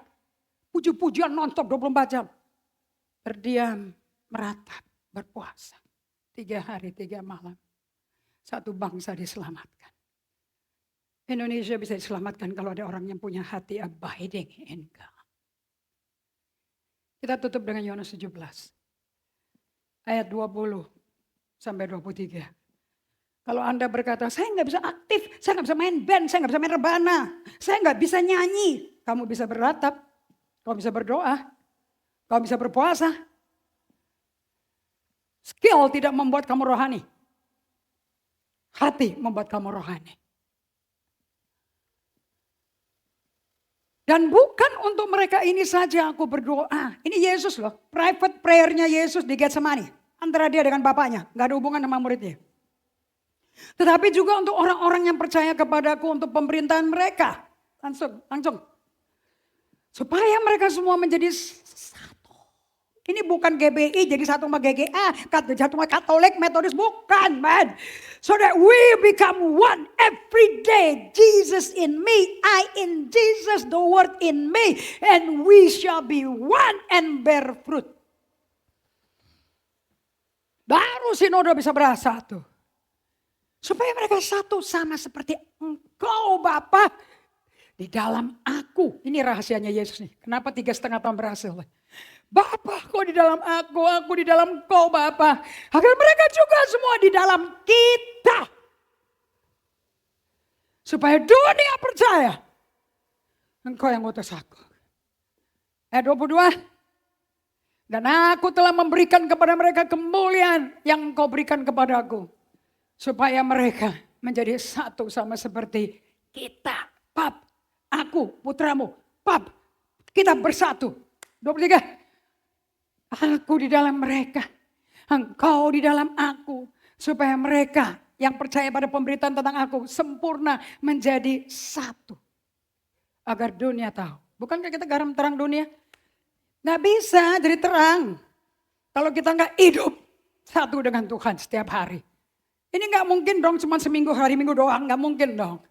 Puji-pujian nonton 24 jam. Berdiam, meratap, berpuasa. 3 hari, 3 malam. Satu bangsa diselamatkan. Indonesia bisa diselamatkan kalau ada orang yang punya hati abiding in God. Kita tutup dengan Yohanes 17. Ayat 20 sampai 23. Kalau Anda berkata, saya nggak bisa aktif, saya nggak bisa main band, saya nggak bisa main rebana, saya nggak bisa nyanyi. Kamu bisa beratap, kamu bisa berdoa, kamu bisa berpuasa. Skill tidak membuat kamu rohani. Hati membuat kamu rohani. Dan bukan untuk mereka ini saja aku berdoa. Ini Yesus loh, private prayernya Yesus di Getsemani. Antara dia dengan Bapaknya, gak ada hubungan sama muridnya. Tetapi juga untuk orang-orang yang percaya kepadaku untuk pemerintahan mereka. Langsung. Supaya mereka semua menjadi satu. Ini bukan GBI jadi satu sama GGA, satu sama Katolik, Metodis, bukan man. So that we become one every day. Jesus in me, I in Jesus, the word in me. And we shall be one and bear fruit. Baru sinode bisa bersatu. Supaya mereka satu sama seperti engkau Bapa. Di dalam aku. Ini rahasianya Yesus nih. Kenapa 3,5 tahun berhasil? Bapa kau di dalam aku di dalam kau Bapa. Agar mereka juga semua di dalam kita. Supaya dunia percaya. Engkau yang utus aku. Ayat 22. Dan aku telah memberikan kepada mereka kemuliaan yang engkau berikan kepadaku. Supaya mereka menjadi satu sama seperti kita. Bap, aku putramu. Bap, kita bersatu. 23. Aku di dalam mereka. Engkau di dalam aku. Supaya mereka yang percaya pada pemberitaan tentang aku sempurna menjadi satu. Agar dunia tahu. Bukankah kita garam terang dunia? Gak bisa jadi terang. Kalau kita gak hidup satu dengan Tuhan setiap hari. Ini gak mungkin dong cuma seminggu hari minggu doang. Gak mungkin dong.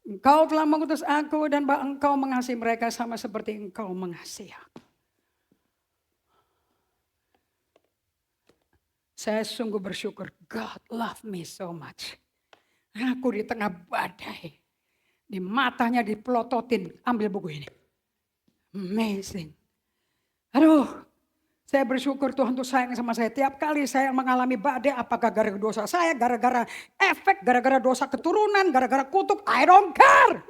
Engkau telah mengutus aku dan engkau mengasihi mereka sama seperti engkau mengasihi aku. Saya sungguh bersyukur. God love me so much. Aku di tengah badai. Di matanya dipelototin. Ambil buku ini. Amazing. Aduh, saya bersyukur Tuhan tuh sayang sama saya. Tiap kali saya mengalami badai, apakah gara-gara dosa saya, gara-gara efek, gara-gara dosa keturunan, gara-gara kutuk, I don't care.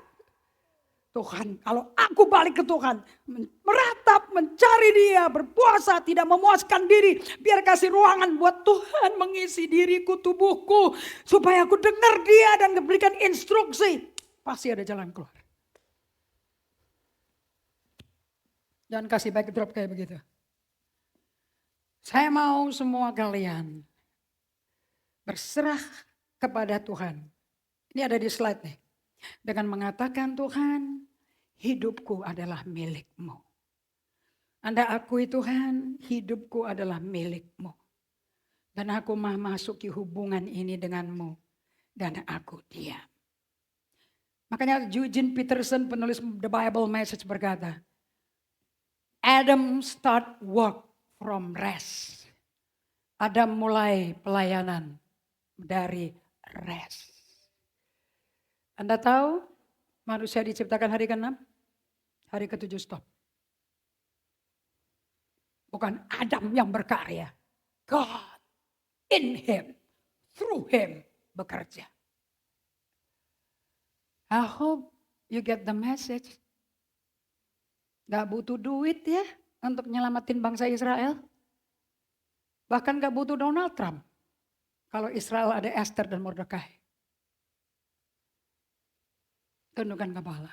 Tuhan, kalau aku balik ke Tuhan, meratap, mencari Dia, berpuasa, tidak memuaskan diri, biar kasih ruangan buat Tuhan mengisi diriku, tubuhku, supaya aku dengar Dia dan memberikan instruksi, pasti ada jalan keluar. Jangan kasih backdrop kayak begitu. Saya mau semua kalian berserah kepada Tuhan. Ini ada di slide nih. Dengan mengatakan, Tuhan, hidupku adalah milik-Mu. Anda akui, Tuhan, hidupku adalah milik-Mu. Dan aku memasuki hubungan ini dengan-Mu. Dan aku diam. Makanya Eugene Peterson, penulis The Bible Message, berkata, Adam start work from rest. Adam mulai pelayanan dari rest. Anda tahu manusia diciptakan hari ke-6? Hari ke-7 stop. Bukan Adam yang berkarya. God in him, through him bekerja. I hope you get the message. Gak butuh duit ya untuk nyelamatin bangsa Israel. Bahkan gak butuh Donald Trump. Kalau Israel ada Esther dan Mordekai. Tundukkan kepala.